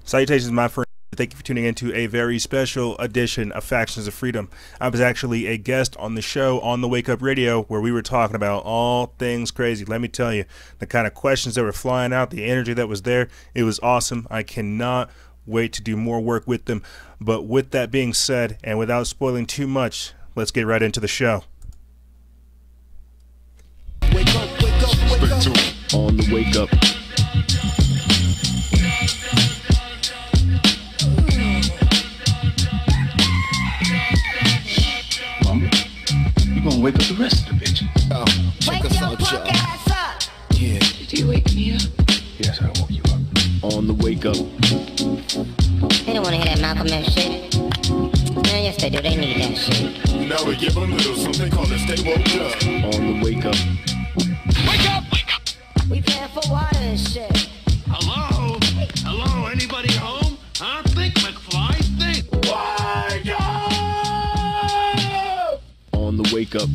Salutations, my friend. Thank you for tuning into a very special edition of Factions of Freedom. I was actually a guest on the show on the Wake Up Radio where we were talking about all things crazy. Let me tell you, the kind of questions that were flying out, the energy that was there, it was awesome. I cannot wait to do more work with them. But with that being said, and without spoiling too much, let's get right into the show. Wake up, wake up, wake up. On the Wake Up. You gonna wake up the rest of the bitches. Oh, check us out, y'all. Yeah. Did you wake me up? Yes, I woke you up. On the Wake Up. They don't want to hear that Malcolm X shit. Man, yes they do. They need that shit. Now we give them a little something called a stay woke up. On the Wake Up. Wake up! Wake up! We paying for water and shit. Hello? Hello? Anybody home? Huh? Think, McFly, think. Wake up! On the Wake Up.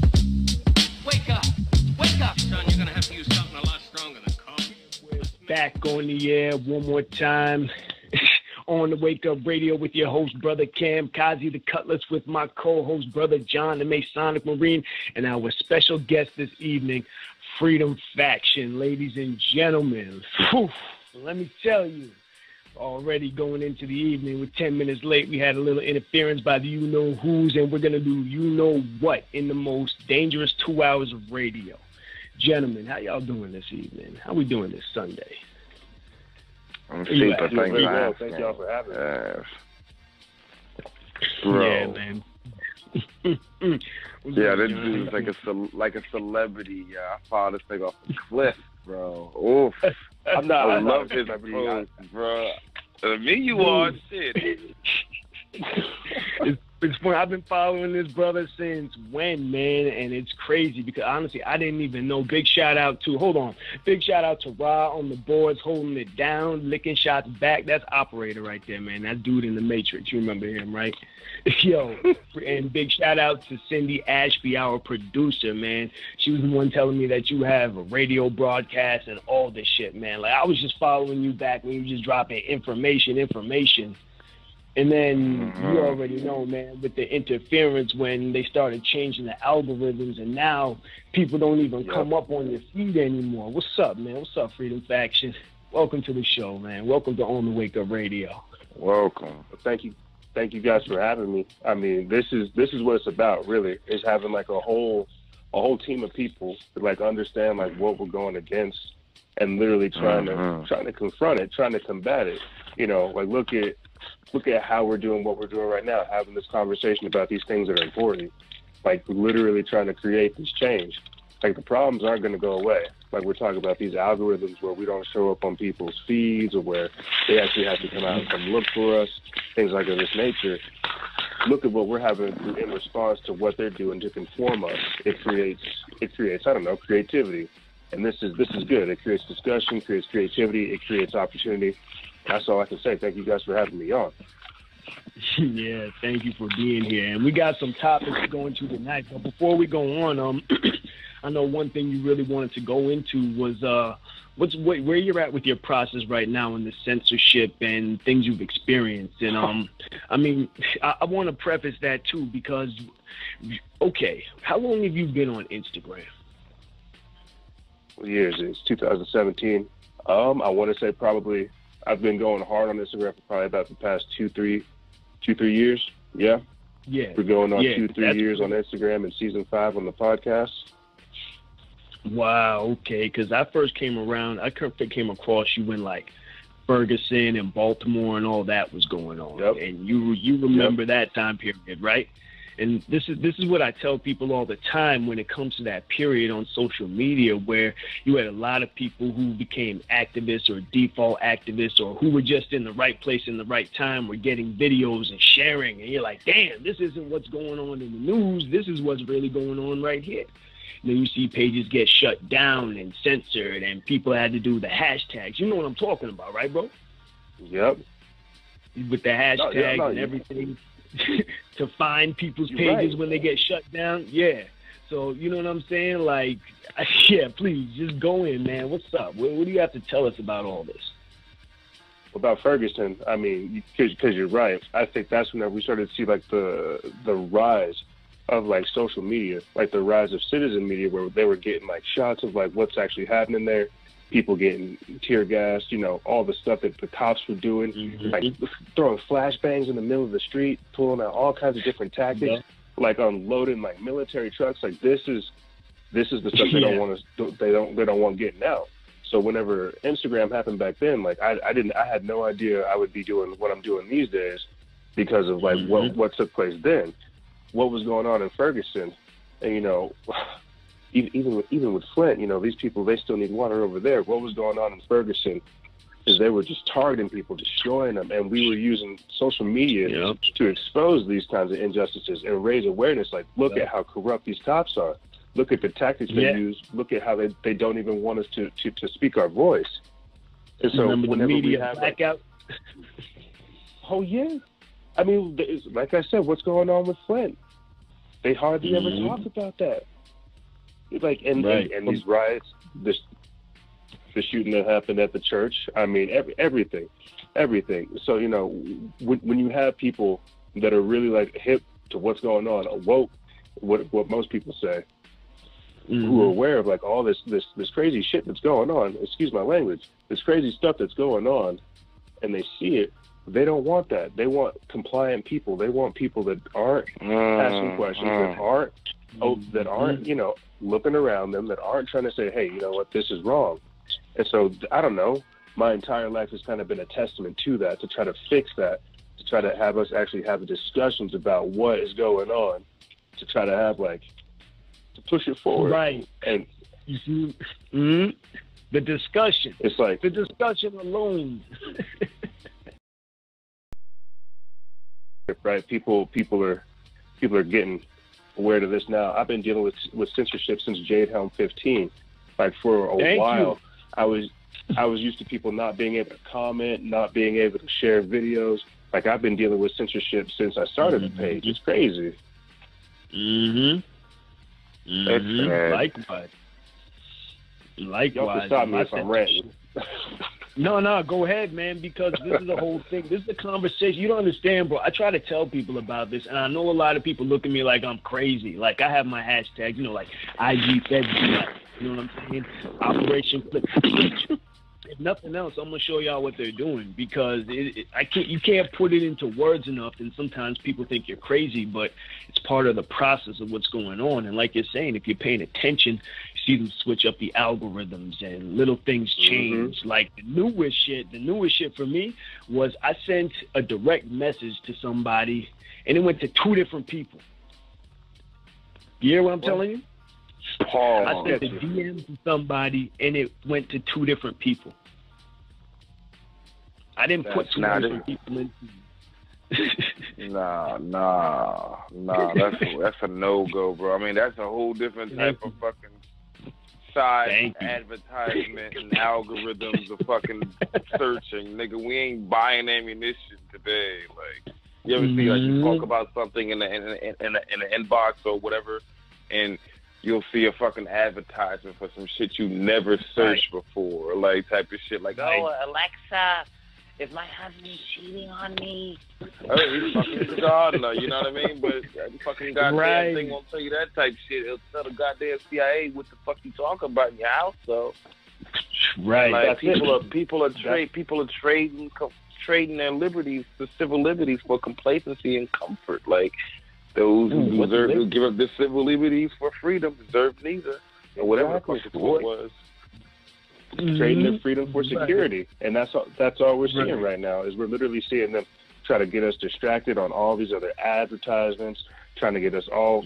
Wake up! Wake up, son. You're gonna have to use something a lot stronger than coffee. We're back on the air one more time on the Wake Up Radio with your host, Brother Cam, Kazi the Cutlass, with my co-host, Brother John, the Masonic Marine, and our special guest this evening, Freedom Faction. Ladies and gentlemen, whew, let me tell you, already going into the evening, we're 10 minutes late. We had a little interference by the you-know-who's, and we're going to do you-know-what in the most dangerous 2 hours of radio. Gentlemen, how y'all doing this evening? How we doing this Sunday? I'm super. Thank you. Well. Thank y'all for having me. Bro. Yeah, man. Yeah, this dude's like a celebrity. Yeah, I followed this thing off the cliff, bro. Oof. I love his post, bro. Me, you are shit. It's funny. I've been following this brother since when, man, and it's crazy because honestly, I didn't even know. Big shout out to Ra on the boards, holding it down, licking shots back. That's Operator right there, man. That dude in the Matrix. You remember him, right? Yo, and big shout out to Cindy Ashby, our producer, man. She was the one telling me that you have a radio broadcast and all this shit, man. Like, I was just following you back when you were just dropping information. And then you already know, man, with the interference when they started changing the algorithms, and now people don't even come up on your feed anymore. What's up, man? What's up, Freedom Faction? Welcome to the show, man. Welcome to On the Wake Up Radio. Welcome. Thank you guys for having me. I mean, this is what it's about, really. Is having like a whole team of people to like understand like what we're going against, and literally trying to confront it, trying to combat it. You know, like look at how we're doing what we're doing right now, having this conversation about these things that are important, like literally trying to create this change. Like the problems aren't going to go away. Like we're talking about these algorithms where we don't show up on people's feeds or where they actually have to come out and come look for us, things like of this nature. Look at what we're having to do in response to what they're doing to conform us. It creates, I don't know, creativity. And this is good. It creates discussion, creates creativity, it creates opportunity. That's all I can say. Thank you guys for having me on. Yeah, thank you for being here. And we got some topics to go into tonight. But before we go on, I know one thing you really wanted to go into was where you're at with your process right now in the censorship and things you've experienced. And I mean, I want to preface that too because, okay, how long have you been on Instagram? What years? It's 2017. I want to say probably. I've been going hard on Instagram for probably about the past two, three years. Yeah. Yeah. We're going on 2-3 years on Instagram and season 5 on the podcast. Wow. Okay. Because I first came across you when like Ferguson and Baltimore and all that was going on. Yep. And you remember that time period, right? And this is what I tell people all the time when it comes to that period on social media where you had a lot of people who became activists or default activists or who were just in the right place in the right time were getting videos and sharing. And you're like, damn, this isn't what's going on in the news. This is what's really going on right here. And then you see pages get shut down and censored and people had to do the hashtags. You know what I'm talking about, right, bro? Yep. With the hashtags and everything. To find people's pages when they get shut down. Yeah. So, you know what I'm saying? Like, yeah, please, just go in, man. What's up? What do you have to tell us about all this? about Ferguson, I mean, because you're right. I think that's when we started to see like the rise of like social media, like the rise of citizen media, where they were getting like shots of like what's actually happening there, people getting tear gassed, you know, all the stuff that the cops were doing, like throwing flashbangs in the middle of the street, pulling out all kinds of different tactics, like unloading like military trucks. Like this is the stuff they don't want to, they don't want getting out. So whenever Instagram happened back then, like I had no idea I would be doing what I'm doing these days because of like what took place then, what was going on in Ferguson, and you know, even with Flint, you know, these people, they still need water over there. What was going on in Ferguson is they were just targeting people, destroying them, and we were using social media to expose these kinds of injustices and raise awareness. Like, look at how corrupt these cops are. Look at the tactics they use. Look at how they don't even want us to speak our voice. And so whenever we have blackout. Oh yeah, I mean, like I said, what's going on with Flint? They hardly ever talk about that. Like and these riots, the shooting that happened at the church. I mean, everything. So you know, when you have people that are really like hip to what's going on, awoke, what most people say, who are aware of like all this crazy shit that's going on, excuse my language, this crazy stuff that's going on, and they see it, they don't want that. They want compliant people. They want people that aren't asking questions, that aren't, you know, looking around them, that aren't trying to say, hey, you know what, this is wrong. And so, I don't know, my entire life has kind of been a testament to that, to try to fix that, to try to have us actually have discussions about what is going on, to try to have like, to push it forward. Right. And you see, the discussion. It's like the discussion alone. Right. People are getting aware of this now. I've been dealing with censorship since Jade Helm 15. Like for a while, I was used to people not being able to comment, not being able to share videos. Like I've been dealing with censorship since I started the page. It's crazy. Likewise. Y'all can stop me if I'm ranting. No, go ahead, man, because this is the whole thing. This is the conversation. You don't understand, bro. I try to tell people about this, and I know a lot of people look at me like I'm crazy. Like, I have my hashtag, you know, like IG Fed, you know what I'm saying? Operation Flip. If nothing else, I'm going to show y'all what they're doing, because you can't put it into words enough, and sometimes people think you're crazy, but it's part of the process of what's going on. And like you're saying, if you're paying attention, you see them switch up the algorithms and little things change. Like the newest shit for me was I sent a direct message to somebody, and it went to 2 different people. You hear what I'm telling you? I sent a DM to somebody, and it went to 2 different people. I didn't put 2 different people in. Nah. That's a no-go, bro. I mean, that's a whole different type of fucking side advertisement and algorithms of fucking searching. Nigga, we ain't buying ammunition today. Like, you ever see, like, you talk about something in the inbox or whatever, and you'll see a fucking advertisement for some shit you never searched before, like type of shit, like, oh, Alexa, is my husband cheating on me? Oh, he's fucking the gardener, you know what I mean? But that fucking goddamn thing won't tell you that type shit. It'll tell the goddamn CIA what the fuck you talking about in your house. So, like, people are trading their liberties, the civil liberties, for complacency and comfort. Like, those who give up their civil liberties for freedom deserve neither, or whatever the fuck the point was. Trading their freedom for security, and that's all we're seeing right now. Is we're literally seeing them try to get us distracted on all these other advertisements, trying to get us all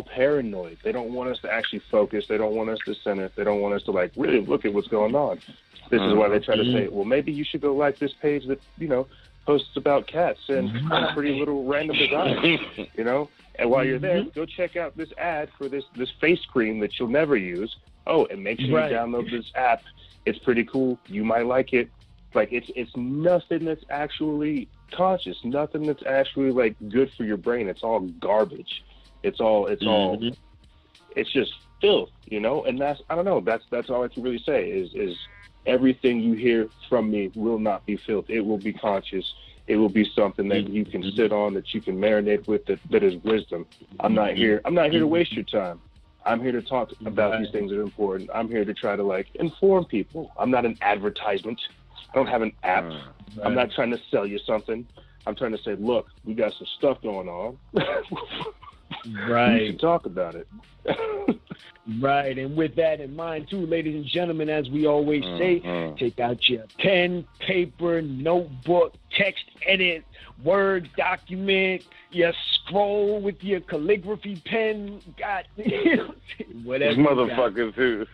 paranoid. They don't want us to actually focus. They don't want us to center. They don't want us to like really look at what's going on. This is why they try to say, well, maybe you should go like this page that, you know, posts about cats and pretty little random designs, you know. And while you're there, go check out this ad for this face cream that you'll never use. Oh, and make sure you download this app. It's pretty cool. You might like it. Like, it's nothing that's actually conscious, nothing that's actually like good for your brain. It's all garbage. It's just filth, you know. And that's, I don't know, that's all I can really say is everything you hear from me will not be filth. It will be conscious. It will be something that you can sit on, that you can marinate with, that is wisdom. I'm not here to waste your time. I'm here to talk about these things that are important. I'm here to try to like inform people. I'm not an advertisement. I don't have an app. I'm not trying to sell you something. I'm trying to say, look, we got some stuff going on. Right. We should talk about it. Right, and with that in mind, too, ladies and gentlemen, as we always say, take out your pen, paper, notebook, text edit, Word document, you scroll with your calligraphy pen, whatever. These motherfuckers who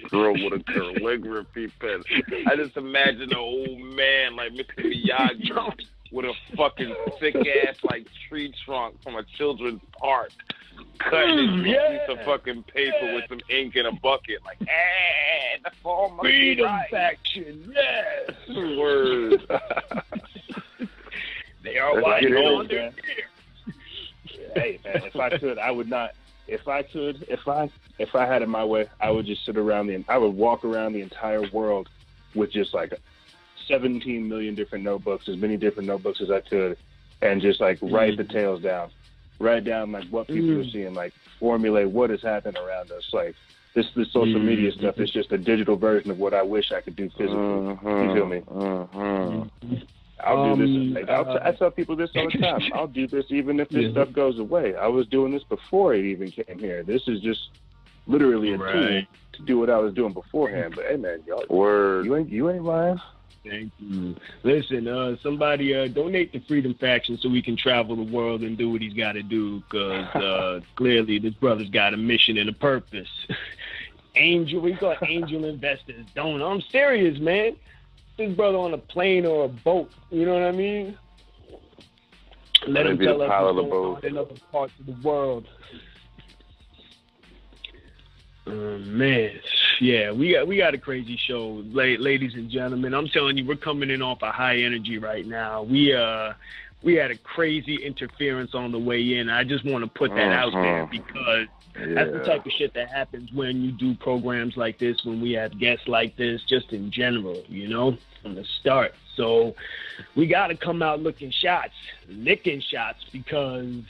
scroll with a calligraphy pen. I just imagine an old man like Mr. Miyagi with a fucking thick-ass, like, tree trunk from a children's park, cutting a piece of fucking paper with some ink in a bucket, like, the fall must freedom right. faction, yes! Word. They are watching on their Hey, man, if I could, I would not. If I had it my way, I would just I would walk around the entire world with just like 17 million different notebooks, as many different notebooks as I could, and just like write the tales down. Write down like what people are seeing, like formulate what is happening around us. Like this social media stuff is just a digital version of what I wish I could do physically. You feel me? I'll do this. I tell people this all the time. I'll do this even if this stuff goes away. I was doing this before it even came here. This is just literally a tool to do what I was doing beforehand. But hey, man, y'all, you ain't lying. Thank you. Listen, somebody donate to Freedom Faction so we can travel the world and do what he's got to do, because clearly this brother's got a mission and a purpose. We got angel investors, don't. I'm serious, man. This brother on a plane or a boat, you know what I mean? Let him tell us what's going on in other parts of the world. Man, yeah, we got a crazy show, ladies and gentlemen. I'm telling you, we're coming in off a high energy right now. We had a crazy interference on the way in. I just want to put that out there because that's the type of shit that happens when you do programs like this, when we have guests like this, just in general, you know, from the start. So we got to come out licking shots, because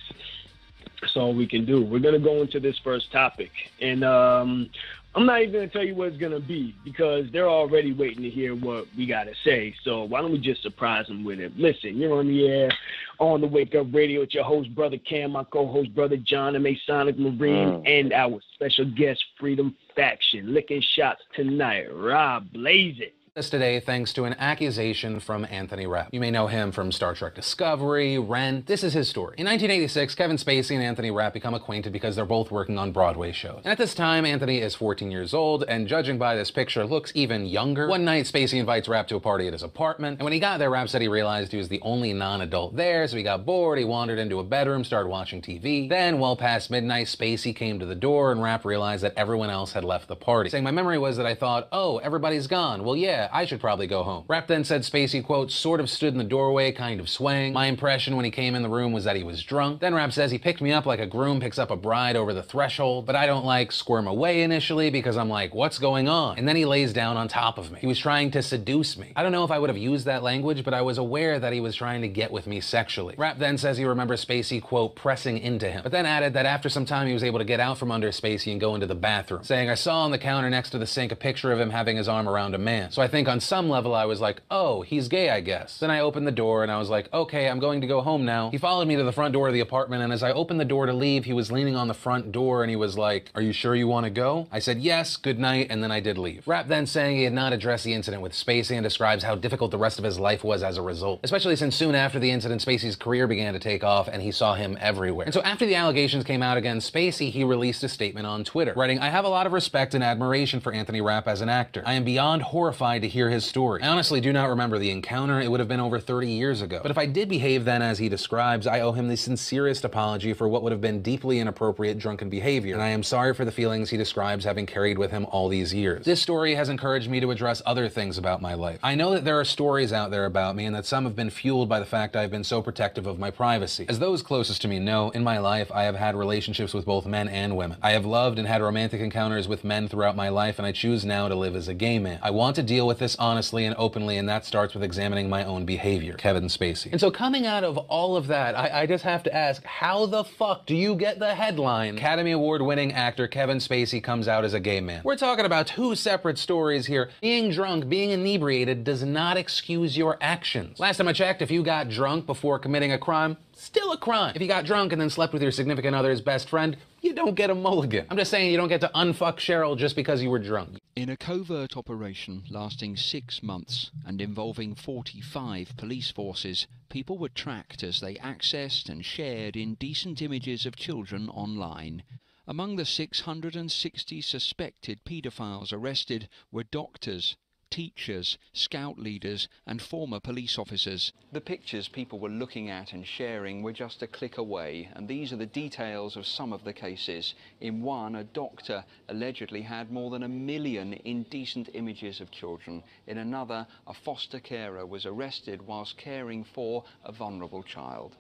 that's all we can do. We're going to go into this first topic, and I'm not even going to tell you what it's going to be, because they're already waiting to hear what we got to say. So why don't we just surprise them with it? Listen, you're on the air on the Wake Up Radio with your host, Brother Cam, my co-host, Brother John, a Masonic Marine, and our special guest, Freedom Faction. Licking shots tonight. Rob, blaze it. Today, thanks to an accusation from Anthony Rapp. You may know him from Star Trek Discovery, Rent. This is his story. In 1986, Kevin Spacey and Anthony Rapp become acquainted because they're both working on Broadway shows. And at this time, Anthony is 14 years old, and judging by this picture, looks even younger. One night, Spacey invites Rapp to a party at his apartment, and when he got there, Rapp said he realized he was the only non-adult there, so he got bored, he wandered into a bedroom, started watching TV. Then, well past midnight, Spacey came to the door, and Rapp realized that everyone else had left the party, saying, "My memory was that I thought, oh, everybody's gone. Well, yeah, I should probably go home." Rapp then said Spacey, quote, sort of stood in the doorway, kind of swaying. My impression when he came in the room was that he was drunk. Then Rapp says he picked me up like a groom picks up a bride over the threshold, but I don't like squirm away initially because I'm like, what's going on? And then he lays down on top of me. He was trying to seduce me. I don't know if I would have used that language, but I was aware that he was trying to get with me sexually. Rapp then says he remembers Spacey, quote, pressing into him, but then added that after some time he was able to get out from under Spacey and go into the bathroom, saying, I saw on the counter next to the sink a picture of him having his arm around a man. So I think on some level I was like, oh, he's gay, I guess. Then I opened the door and I was like, okay, I'm going to go home now. He followed me to the front door of the apartment, and as I opened the door to leave, he was leaning on the front door and he was like, are you sure you want to go? I said, yes, good night, and then I did leave. Rapp then saying he had not addressed the incident with Spacey and describes how difficult the rest of his life was as a result, especially since soon after the incident, Spacey's career began to take off and he saw him everywhere. And so after the allegations came out against Spacey, he released a statement on Twitter, writing, I have a lot of respect and admiration for Anthony Rapp as an actor. I am beyond horrified to hear his story. I honestly do not remember the encounter. It would have been over 30 years ago. But if I did behave then as he describes, I owe him the sincerest apology for what would have been deeply inappropriate drunken behavior, and I am sorry for the feelings he describes having carried with him all these years. This story has encouraged me to address other things about my life. I know that there are stories out there about me, and that some have been fueled by the fact I've been so protective of my privacy. As those closest to me know, in my life I have had relationships with both men and women. I have loved and had romantic encounters with men throughout my life, and I choose now to live as a gay man. I want to deal with this honestly and openly, and that starts with examining my own behavior. Kevin Spacey. And so coming out of all of that, I just have to ask, how the fuck do you get the headline, Academy Award winning actor Kevin Spacey comes out as a gay man? We're talking about two separate stories here. Being drunk, being inebriated does not excuse your actions. Last time I checked, if you got drunk before committing a crime, still a crime. If you got drunk and then slept with your significant other's best friend, you don't get a mulligan. I'm just saying you don't get to unfuck Cheryl just because you were drunk. In a covert operation lasting 6 months and involving 45 police forces, people were tracked as they accessed and shared indecent images of children online. Among the 660 suspected paedophiles arrested were doctors, teachers, scout leaders and former police officers. The pictures people were looking at and sharing were just a click away, and these are the details of some of the cases. In one, a doctor allegedly had more than 1 million indecent images of children. In another, a foster carer was arrested whilst caring for a vulnerable child.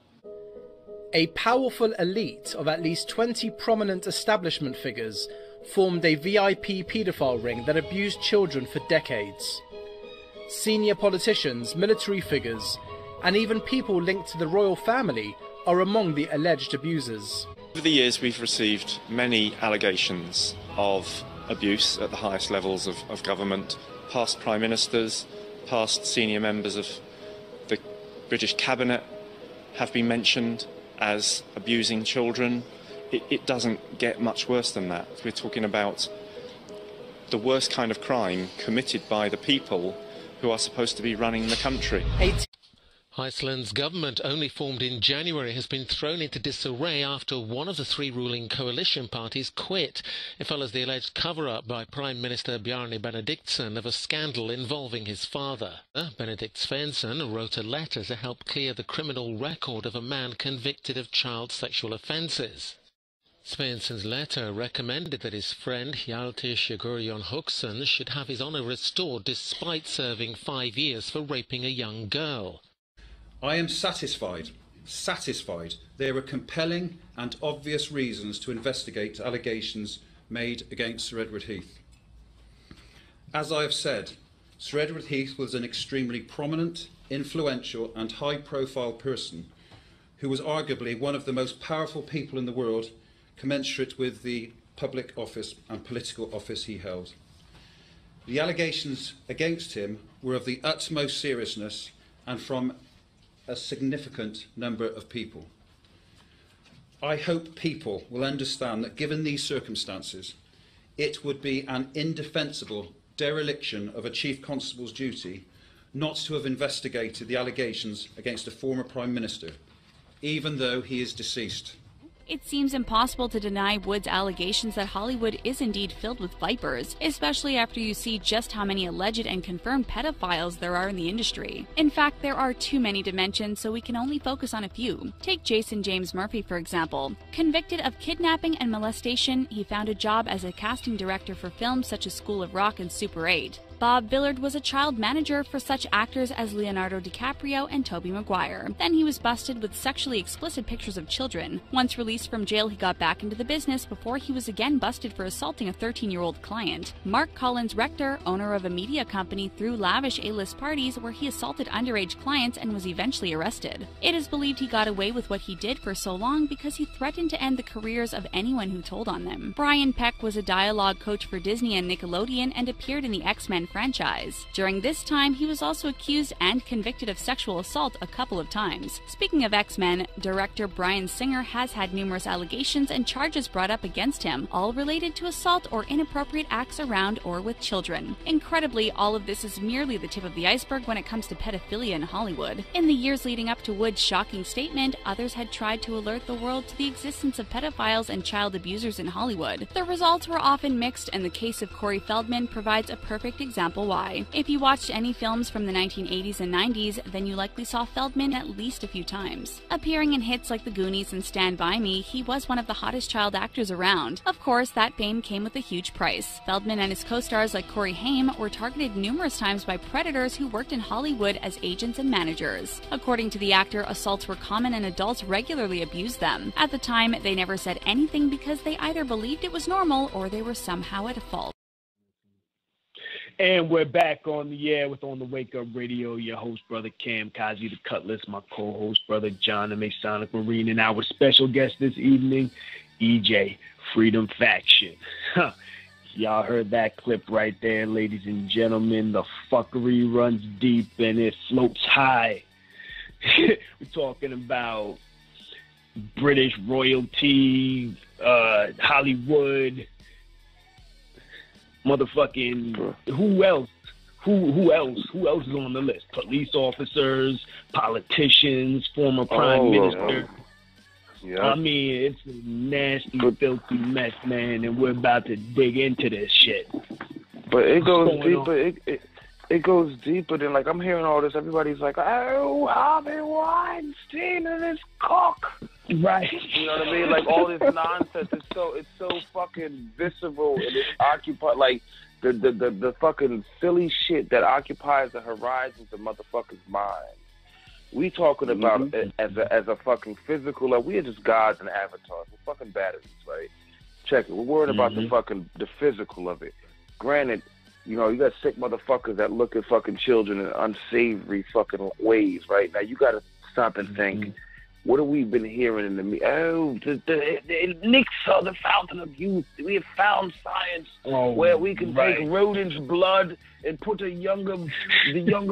A powerful elite of at least 20 prominent establishment figures formed a VIP paedophile ring that abused children for decades. Senior politicians, military figures, and even people linked to the royal family are among the alleged abusers. Over the years we've received many allegations of abuse at the highest levels of government. Past prime ministers, past senior members of the British cabinet have been mentioned as abusing children. It doesn't get much worse than that. We're talking about the worst kind of crime committed by the people who are supposed to be running the country. Iceland's government, only formed in January, has been thrown into disarray after one of the three ruling coalition parties quit. It follows the alleged cover-up by Prime Minister Bjarni Benediktsson of a scandal involving his father. Benedikt Svensson wrote a letter to help clear the criminal record of a man convicted of child sexual offences. Svensson's letter recommended that his friend Hjalti Sigurjón Hauksson should have his honour restored despite serving 5 years for raping a young girl. I am satisfied there are compelling and obvious reasons to investigate allegations made against Sir Edward Heath. As I have said, Sir Edward Heath was an extremely prominent, influential and high-profile person who was arguably one of the most powerful people in the world, commensurate with the public office and political office he held. The allegations against him were of the utmost seriousness and from a significant number of people. I hope people will understand that given these circumstances, it would be an indefensible dereliction of a Chief Constable's duty not to have investigated the allegations against a former Prime Minister, even though he is deceased. It seems impossible to deny Wood's allegations that Hollywood is indeed filled with vipers, especially after you see just how many alleged and confirmed pedophiles there are in the industry. In fact, there are too many to mention, so we can only focus on a few. Take Jason James Murphy, for example. Convicted of kidnapping and molestation, he found a job as a casting director for films such as School of Rock and Super 8. Bob Billard was a child manager for such actors as Leonardo DiCaprio and Tobey Maguire. Then he was busted with sexually explicit pictures of children. Once released from jail, he got back into the business before he was again busted for assaulting a 13-year-old client. Mark Collins Rector, owner of a media company, threw lavish A-list parties where he assaulted underage clients and was eventually arrested. It is believed he got away with what he did for so long because he threatened to end the careers of anyone who told on them. Brian Peck was a dialogue coach for Disney and Nickelodeon and appeared in the X-Men franchise. During this time, he was also accused and convicted of sexual assault a couple of times. Speaking of X-Men, director Bryan Singer has had numerous allegations and charges brought up against him, all related to assault or inappropriate acts around or with children. Incredibly, all of this is merely the tip of the iceberg when it comes to pedophilia in Hollywood. In the years leading up to Wood's shocking statement, others had tried to alert the world to the existence of pedophiles and child abusers in Hollywood. The results were often mixed, and the case of Corey Feldman provides a perfect example example why. If you watched any films from the 1980s and 90s, then you likely saw Feldman at least a few times. Appearing in hits like The Goonies and Stand By Me, he was one of the hottest child actors around. Of course, that fame came with a huge price. Feldman and his co-stars like Corey Haim were targeted numerous times by predators who worked in Hollywood as agents and managers. According to the actor, assaults were common and adults regularly abused them. At the time, they never said anything because they either believed it was normal or they were somehow at fault. And we're back on the air with On the Wake Up Radio. Your host, Brother Cam Kazi, the Cutlass, my co-host, Brother John, the Masonic Marine, and our special guest this evening, EJ, Freedom Faction. Y'all heard that clip right there, ladies and gentlemen. The fuckery runs deep and it floats high. We're talking about British royalty, Hollywood, motherfucking who else? Who else is on the list? Police officers, politicians, former prime minister. Yeah. I mean, it's a nasty, filthy mess, man, and we're about to dig into this shit. But it goes deeper. It goes deeper than, like, I'm hearing all this. Everybody's like, oh, Harvey Weinstein and his cock. Right. You know what I mean? Like, all this nonsense. It's so fucking visceral, and it's occupied, like, the fucking silly shit that occupies the horizons of motherfuckers' minds. We talking about it as a fucking physical, like, we are just gods and avatars. We're fucking batteries, right? Check it. We're worried about the physical of it. Granted, you know, you got sick motherfuckers that look at fucking children in unsavory fucking ways, right? Now, you got to stop and think, what have we been hearing in the media? Oh, the elixir, the fountain of youth. We have found science where we can take rodents' blood and put the younger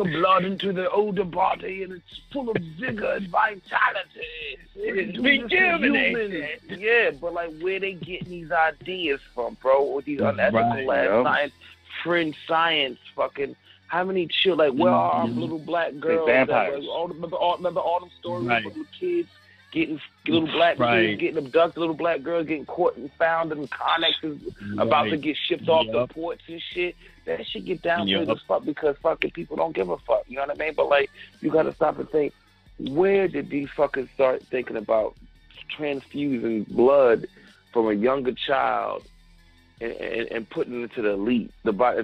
blood into the older body, and it's full of vigor and vitality. It's rejuvenated. Yeah, but, like, where they getting these ideas from, bro? With these unethical ass science, fringe science, fucking. How many children? Like, where are our little black girls? Vampires. Remember all them stories of little kids getting little black kids getting abducted, little black girls getting caught and found in connexes about to get shipped off the ports and shit. That shit get downplayed as fuck because fucking people don't give a fuck. You know what I mean? But, like, you gotta stop and think, where did these fuckers start thinking about transfusing blood from a younger child and putting it to the elite, the body,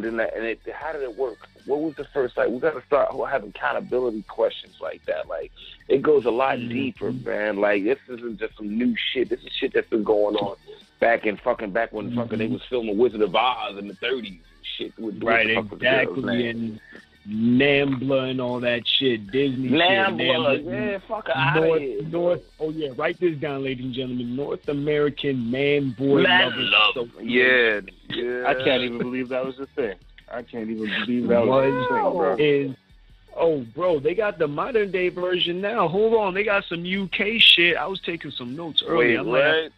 how did it work? What was the first, like, we got to start having accountability questions like that. Like, it goes a lot deeper, man. Like, this isn't just some new shit. This is shit that's been going on back when they was filming Wizard of Oz in the 30s and shit. With exactly, and Nambla and all that shit, Disney Nambla, shit. yeah, fuck out of here. Oh yeah, write this down, ladies and gentlemen. North American man-boy lovers. So yeah. I can't even believe that was a thing. I can't even believe that was a thing, bro. Bro, they got the modern day version now. Hold on, they got some UK shit. I was taking some notes earlier. Wait,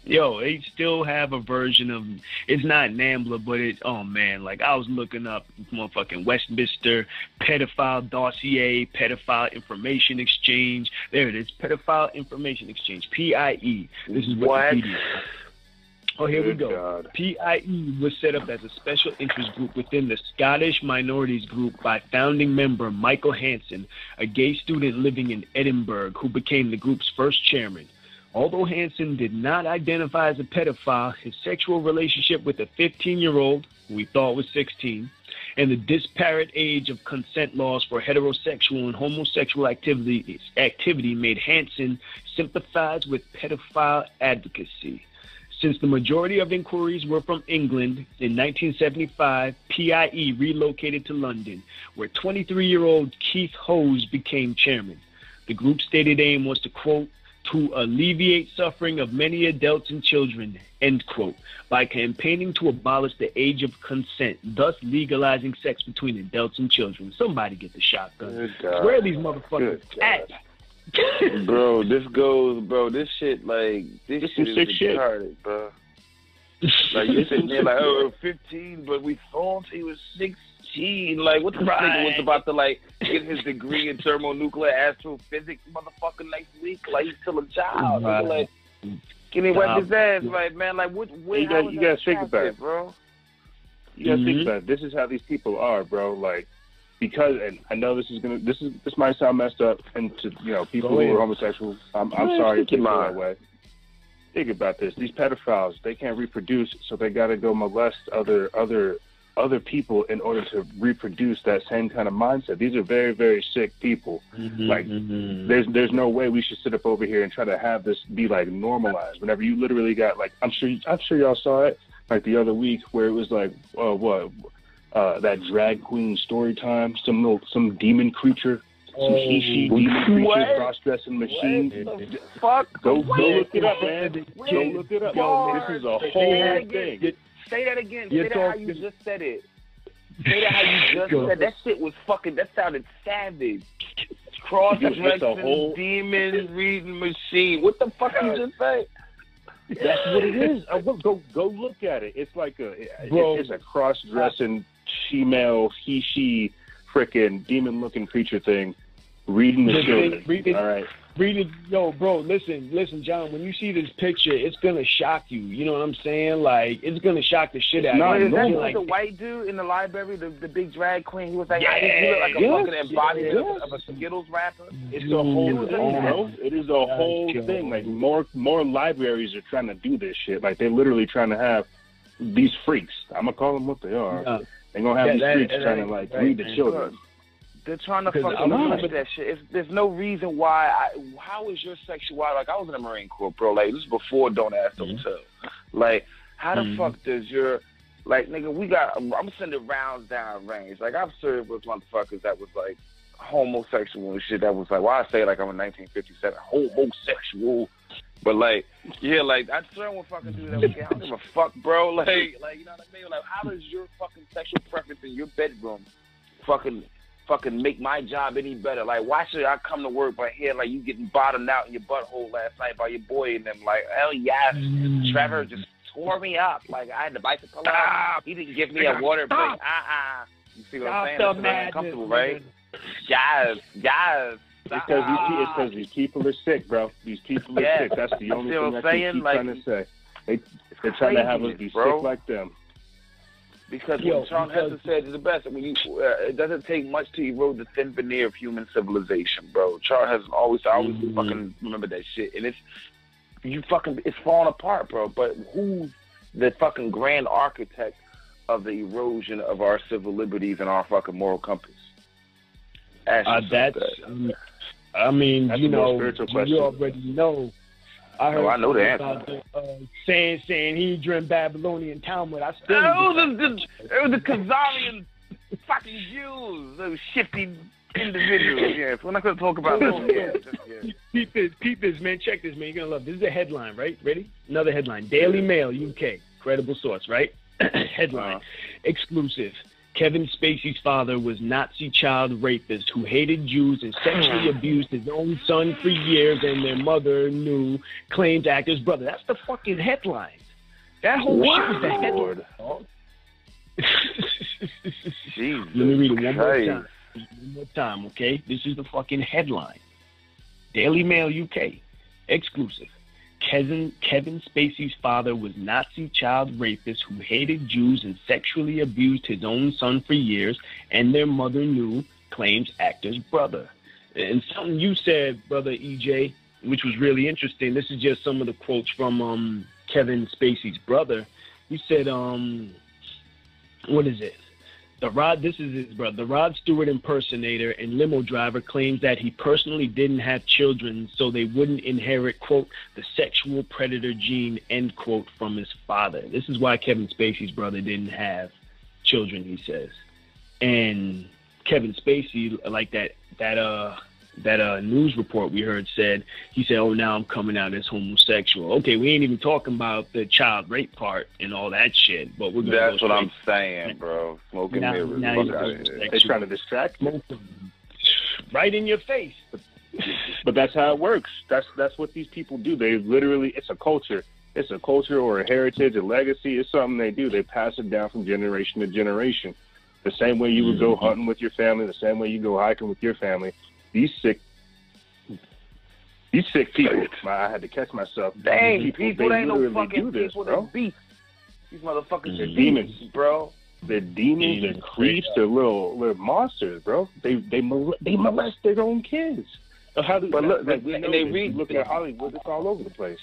Yo, they still have a version of, it's not Nambla, but it's, oh man, like, I was looking up motherfucking Westminster Pedophile Dossier, Pedophile Information Exchange. There it is, Pedophile Information Exchange, PIE. This is Wikipedia. Oh, here we go. God. PIE was set up as a special interest group within the Scottish minorities group by founding member Michael Hansen, a gay student living in Edinburgh, who became the group's first chairman. Although Hansen did not identify as a pedophile, his sexual relationship with a 15-year-old, who he thought was 16, and the disparate age of consent laws for heterosexual and homosexual activity made Hansen sympathize with pedophile advocacy. Since the majority of inquiries were from England, in 1975, PIE relocated to London, where 23-year-old Keith Hose became chairman. The group's stated aim was to, quote, to alleviate suffering of many adults and children, end quote, by campaigning to abolish the age of consent, thus legalizing sex between adults and children. Somebody get the shotgun. Where are these motherfuckers at? Bro, this shit, like, this shit is retarded, bro. Like, you sitting there like, oh, 15, but we thought he was 16. Like, what the nigga was about to, like, get his degree in thermonuclear astrophysics, motherfucker, next week? Like, he's still a child. Like, can he wipe his ass? Like, man, like, what? You gotta think about it, bro. You gotta think about it. This is how these people are, bro. Like, because, and I know this might sound messed up, and to people who are homosexual, I'm sorry if you feel that way. Think about this. These pedophiles, they can't reproduce, so they gotta go molest other people in order to reproduce that same kind of mindset. These are very, very sick people. Like, there's no way we should sit up over here and try to have this be like normalized. Whenever you literally got, like, I'm sure y'all saw it like the other week where it was like that drag queen story time, some demon creature. Some he-she demon creature cross-dressing machine. Fuck. Go look it up, man. Go look it up. This is a whole thing. Say that again. Say that how you just said it. Say that how you just said. That shit was fucking. That sounded savage. Cross-dressing demon reading machine. What the fuck you just say? That's what it is. Go look at it. It's like it's a cross-dressing female he-she frickin' demon-looking creature thing. Reading the children. All right. Read it, yo, bro. Listen, John. When you see this picture, it's gonna shock you. You know what I'm saying? Like, it's gonna shock the shit out of you. Is that like the white dude in the library, the big drag queen? He was like, he looked like a fucking embodiment of a Skittles rapper. It's a whole thing, bro. It is a whole thing. Like, more libraries are trying to do this shit. Like, they're literally trying to have these freaks. I'm gonna call them what they are. They're gonna have these freaks trying to like read the children. They're trying to fucking limit that shit. There's no reason why. How is your sexuality? Like, I was in the Marine Corps, bro. Like, this is before Don't Ask, Don't Tell. Like, how the fuck does your, like, nigga, I'm sending rounds down range. Like, I've served with motherfuckers that was, like, homosexual and shit. That was, like, why I say, like, I'm in 1957, homosexual. But, like, yeah, like, I'd serve with fucking dudes that was gay. I don't give a fuck, bro. Like, you know what I mean? Like, how does your fucking sexual preference in your bedroom fucking make my job any better? Like, why should I come to work but hear like you getting bottomed out in your butthole last night by your boy and them? Like, hell yes, Trevor just tore me up. Like, I had to bite the pillow out. He didn't give me a water break. You see what I'm saying? That's very uncomfortable, right? Yes. It's because these people are sick, bro. These people are sick. That's the only thing I keep trying to say. They're trying to have us be sick like them. Because what Charles Heston said is the best. I mean, it doesn't take much to erode the thin veneer of human civilization, bro. Charles Heston always fucking remember that shit. And it's falling apart, bro. But who's the fucking grand architect of the erosion of our civil liberties and our fucking moral compass? That's I mean, that's you know, you already know. I know the answer. About the Sanhedrin Babylonian Talmud. It was the Khazarian fucking Jews, those shifty individuals. Yes, we're not going to talk about them. Peep this, man. Check this, man. You're going to love this. This is a headline, right? Ready? Another headline. Daily Mail, UK. Credible source, right? Headline. Exclusive. Kevin Spacey's father was Nazi child rapist who hated Jews and sexually abused his own son for years, and their mother knew, claimed actor's brother. That's the fucking headline. That whole shit was the headline. Let me read it one more time, okay? This is the fucking headline. Daily Mail UK. Exclusive. Kevin Spacey's father was Nazi child rapist who hated Jews and sexually abused his own son for years, and their mother knew, claims actor's brother. And something you said, brother EJ, which was really interesting. This is just some of the quotes from Kevin Spacey's brother. He said, what is it? This is his brother. The Rod Stewart impersonator and limo driver claims that he personally didn't have children so they wouldn't inherit, quote, the sexual predator gene, end quote, from his father. This is why Kevin Spacey's brother didn't have children, he says. And Kevin Spacey, like that news report we heard said, he said, oh, now I'm coming out as homosexual. Okay, we ain't even talking about the child rape part and all that shit, but we're going to That's what I'm saying, bro. Smoking mirrors. They're trying to distract you. Right in your face. But that's how it works. That's what these people do. They literally, it's a culture. It's a culture or a heritage, a legacy. It's something they do. They pass it down from generation to generation. The same way you would go hunting with your family, the same way you go hiking with your family. These sick people. I had to catch myself. Dang, people ain't no fucking people. They're beasts. These motherfuckers are demons, bro. They're demons, they're creeps, they're little monsters, bro. They molest their own kids. How do, but look, like, and they read. Looking at Hollywood, it's all over the place.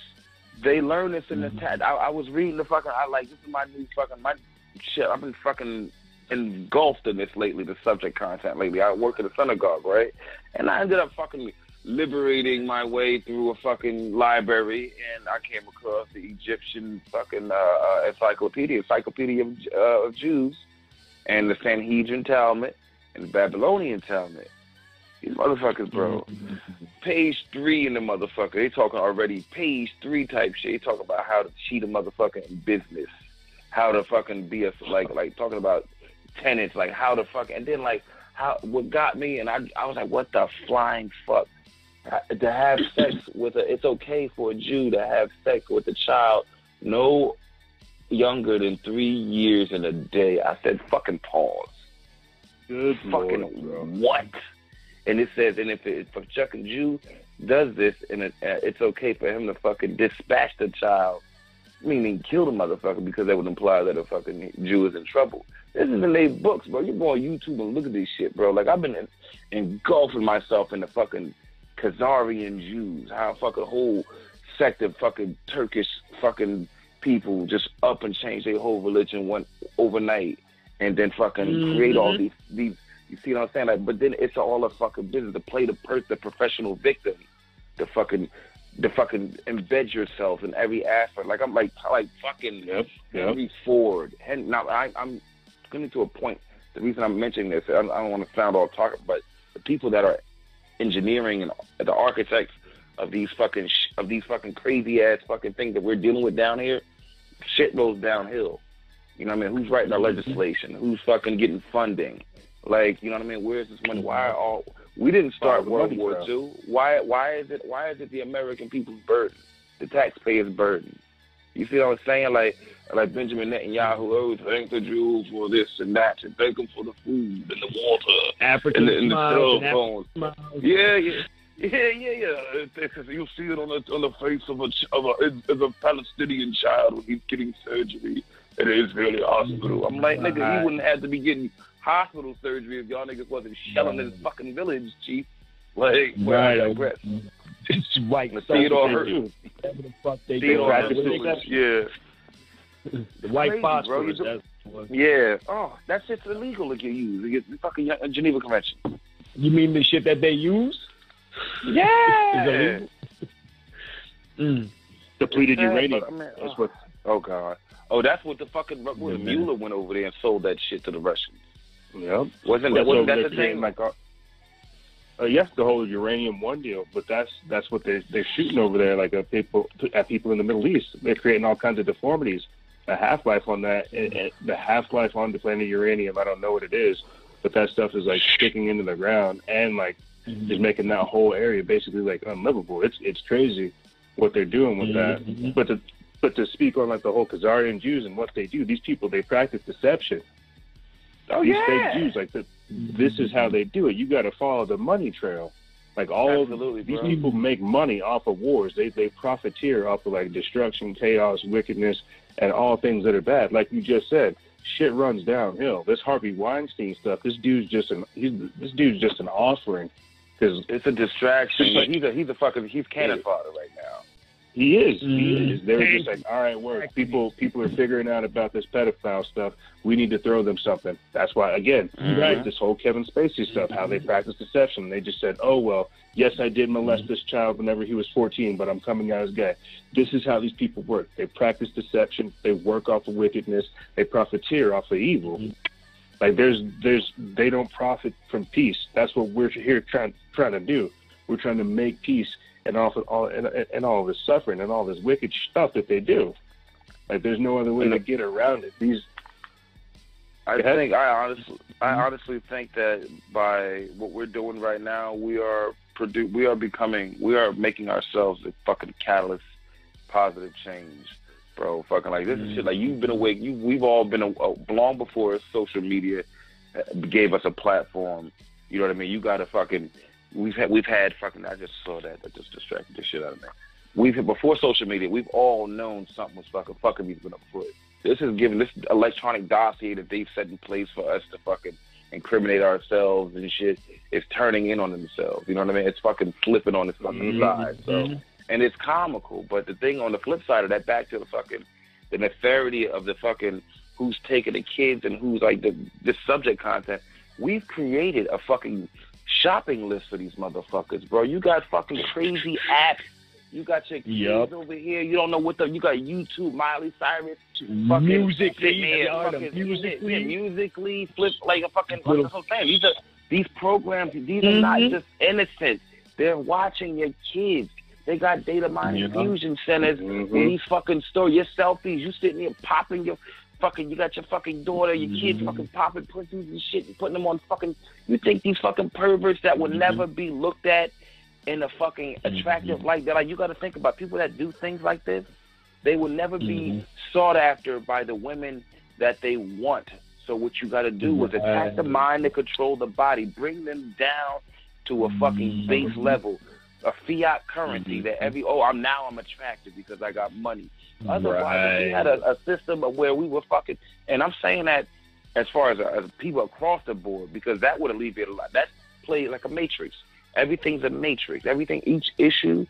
They learn this in the I was reading the fucking. This is my new fucking my shit. I've been fucking engulfed in this lately. The subject content lately. I work at a synagogue, right? And I ended up fucking liberating my way through a fucking library, and I came across the Egyptian fucking encyclopedia of Jews, and the Sanhedrin Talmud, and the Babylonian Talmud. These motherfuckers, bro. Page 3 in the motherfucker. They talking already page 3 type shit. They talking about how to cheat a motherfucker in business, how to fucking be a like talking about tenants, like how to fucking, and then like how what got me, and I was like, what the flying fuck. To have sex with it's okay for a Jew to have sex with a child no younger than 3 years in a day. I said, fucking pause. Good fucking Lord, bro. What? And it says, and if a fucking Jew does this, and it's okay for him to fucking dispatch the child, meaning kill the motherfucker, because that would imply that a fucking Jew is in trouble. This is in their books, bro. You go on YouTube and look at this shit, bro. Like, I've been engulfing myself in the fucking Khazarian Jews, how fucking whole sect of fucking Turkish fucking people just up and change their whole religion overnight, and then fucking create all these. You see what I'm saying? Like, but then it's all a fucking business to play the professional victim, to fucking embed yourself in every aspect. Like I'm like fucking Henry Ford. Now I'm getting to a point. The reason I'm mentioning this, I don't want to sound all talking, but the people that are engineering and the architects of these fucking crazy ass fucking things that we're dealing with down here, shit goes downhill. You know what I mean? Who's writing our legislation? Who's fucking getting funding? Like, you know what I mean? Where's this money? We didn't start World War II. Why is it the American people's burden, the taxpayers' burden? You see what I'm saying? Like Benjamin Netanyahu, thank the Jews for this and that, and thank them for the food and the water, African and the cell smiles, phones. Yeah. You'll see it on the face of a Palestinian child when he's getting surgery at an Israeli hospital. I'm like, nigga, he wouldn't have to be getting hospital surgery if y'all niggas wasn't shelling his fucking village, chief. Like, right. It's white. See it all hurt. Whatever the fuck they see it all hurt. Yeah. The white phosphorus. Yeah. Oh, that shit's illegal to get used. It's the fucking Geneva Convention. You mean the shit that they use? Yeah. Depleted uranium. That's what. Oh God. Oh, that's what the fucking Mueller went over there and sold that shit to the Russians. Yep. Wasn't that the thing? Like, yes, the whole uranium one deal, but that's what they're shooting over there, like at people in the Middle East. They're creating all kinds of deformities. The half-life on that, the half-life on the planet uranium, I don't know what it is, but that stuff is like sticking into the ground and like is making that whole area basically like unlivable. It's crazy what they're doing with that. But to speak on like the whole Khazarian Jews and what they do, these people, they practice deception. Oh, these fake Jews, like this is how they do it. You got to follow the money trail. Like these people make money off of wars. They profiteer off of like destruction, chaos, wickedness, and all things that are bad. Like you just said, shit runs downhill. This Harvey Weinstein stuff. This dude's just an offering. Cause it's a distraction. He's cannon fodder right now. He is. He is. They were just like, all right, work. People are figuring out about this pedophile stuff. We need to throw them something. That's why, again, right, this whole Kevin Spacey stuff, how they practice deception. They just said, oh, well, yes, I did molest this child whenever he was 14, but I'm coming out as gay. This is how these people work. They practice deception. They work off of wickedness. They profiteer off of evil. Like they don't profit from peace. That's what we're here trying to do. We're trying to make peace. And all this suffering and all this wicked stuff that they do, like there's no other way to get around it. I honestly think that by what we're doing right now, we are making ourselves a fucking catalyst, positive change, bro. Fucking like this is shit. Like you've been awake. We've all been long before social media gave us a platform. You know what I mean? You got to fucking. We've had fucking. I just saw that. That just distracted the shit out of me. Before social media, we've all known something was fucking me been up foot. this electronic dossier that they've set in place for us to fucking incriminate ourselves and shit is turning in on themselves. You know what I mean? It's fucking flipping on its fucking side. So, and it's comical. But the thing on the flip side of that, back to the fucking the nefariety of the fucking who's taking the kids and who's like the subject content. We've created a fucking shopping list for these motherfuckers, bro. You got fucking crazy apps. You got your kids over here. You don't know what you got YouTube, Miley Cyrus, fucking Musically, flip like a fucking. That's what I'm saying. These programs. These are not just innocent. They're watching your kids. They got data mining fusion centers with these fucking your selfies. You sitting there popping your fucking. You got your fucking daughter, your kids fucking popping pussies and shit and putting them on fucking. You think these fucking perverts that would never be looked at in a fucking attractive light? That like you got to think about people that do things like this. They will never be sought after by the women that they want. So what you got to do is attack the mind to control the body. Bring them down to a fucking base level, a fiat currency that I'm attractive because I got money. Otherwise, if we had a system of where we were fucking, and I'm saying that as far as people across the board, because that would alleviate a lot. That played like a matrix. Everything's a matrix. Everything, each issue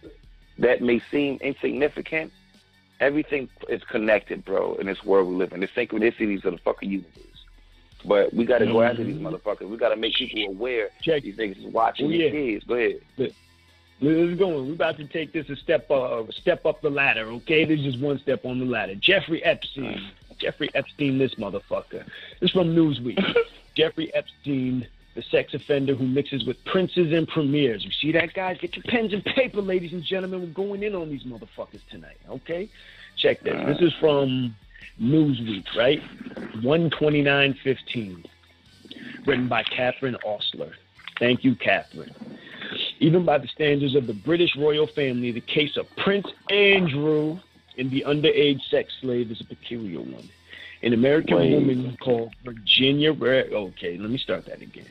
that may seem insignificant, everything is connected, bro, in this world we live in. The synchronicities of the fucking universe. But we got to go after these motherfuckers. We got to make people aware. These niggas is watching these kids. Go ahead. Let's go. We're about to take this a step up the ladder, okay? This is just one step on the ladder. Jeffrey Epstein. Jeffrey Epstein, this motherfucker. This is from Newsweek. Jeffrey Epstein, the sex offender who mixes with princes and premiers. You see that, guys? Get your pens and paper, ladies and gentlemen. We're going in on these motherfuckers tonight, okay? Check this. This is from Newsweek, right? 129.15. Written by Catherine Ostler. Thank you, Catherine. Even by the standards of the British royal family, the case of Prince Andrew and the underage sex slave is a peculiar one. An American woman called Virginia... Okay, let me start that again.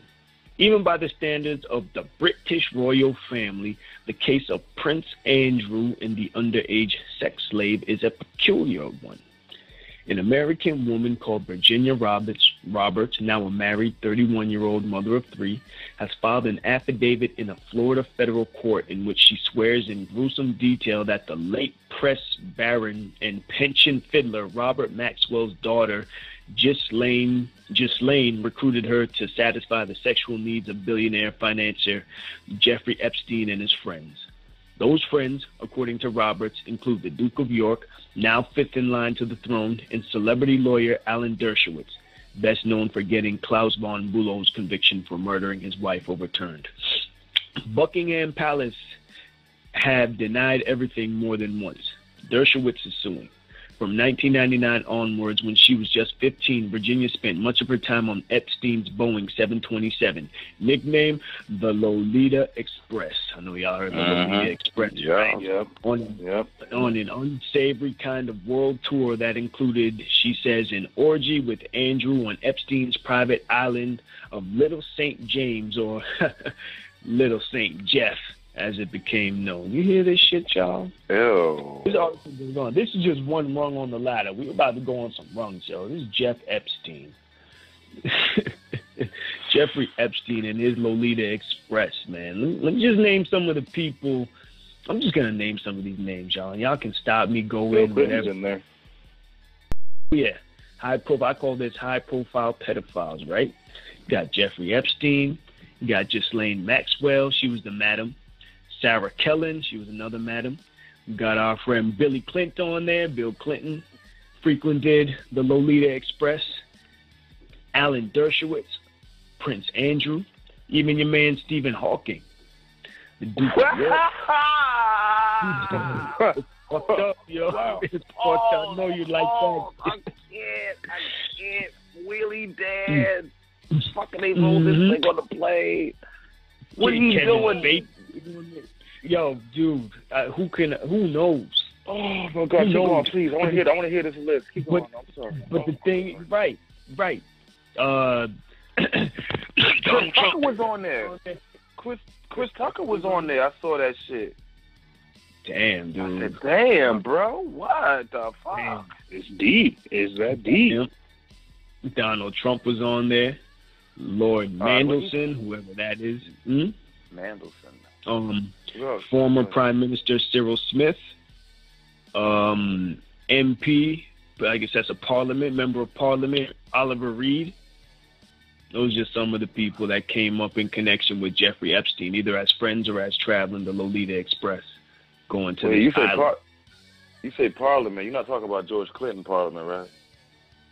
Even by the standards of the British royal family, the case of Prince Andrew and the underage sex slave is a peculiar one. An American woman called Virginia Roberts, now a married 31-year-old mother of three, has filed an affidavit in a Florida federal court in which she swears in gruesome detail that the late press baron and pension fiddler Robert Maxwell's daughter, Ghislaine, recruited her to satisfy the sexual needs of billionaire financier Jeffrey Epstein and his friends. Those friends, according to Roberts, include the Duke of York, now fifth in line to the throne, and celebrity lawyer Alan Dershowitz, best known for getting Klaus von Bülow's conviction for murdering his wife overturned. Buckingham Palace have denied everything more than once. Dershowitz is suing. From 1999 onwards, when she was just 15, Virginia spent much of her time on Epstein's Boeing 727, nicknamed the Lolita Express. I know y'all heard the Lolita Express, right? On an unsavory kind of world tour that included, she says, an orgy with Andrew on Epstein's private island of Little St. James, or Little St. Jeff, as it became known. You hear this shit, y'all? Ew. This is just one rung on the ladder. We're about to go on some rungs, yo. This is Jeff Epstein. Jeffrey Epstein and his Lolita Express, man. Let me just name some of the people. I'm just going to name some of these names, y'all. Y'all can stop me, go in, whatever. In there. Yeah. I call this high-profile pedophiles, right? You got Jeffrey Epstein. You got Ghislaine Maxwell. She was the madam. Sarah Kellen, she was another madam. We got our friend Billy Clinton on there. Bill Clinton frequented the Lolita Express. Alan Dershowitz, Prince Andrew, even your man Stephen Hawking. The Duke of York. It's fucked up, yo. Wow. It's fucked up. I know you like that. I can't. Wheelie Dad. Fucking they roll this thing on the plane. What are you doing? Yo, dude, who knows? Oh my God, keep on, please. I want to hear this list. Keep going. I'm sorry. But the thing, right. Chris Tucker was on there. Chris Tucker was on there. I saw that shit. Damn, dude. I said, damn, bro. What the fuck? Damn. It's deep. Is that deep? Yep. Donald Trump was on there. Lord Mandelson, whoever that is. Mandelson. Former Prime Minister Cyril Smith. MP, but I guess that's a member of parliament, Oliver Reed. Those are some of the people that came up in connection with Jeffrey Epstein, either as friends or as traveling the Lolita Express, going to you say parliament. You're not talking about George Clinton parliament, right?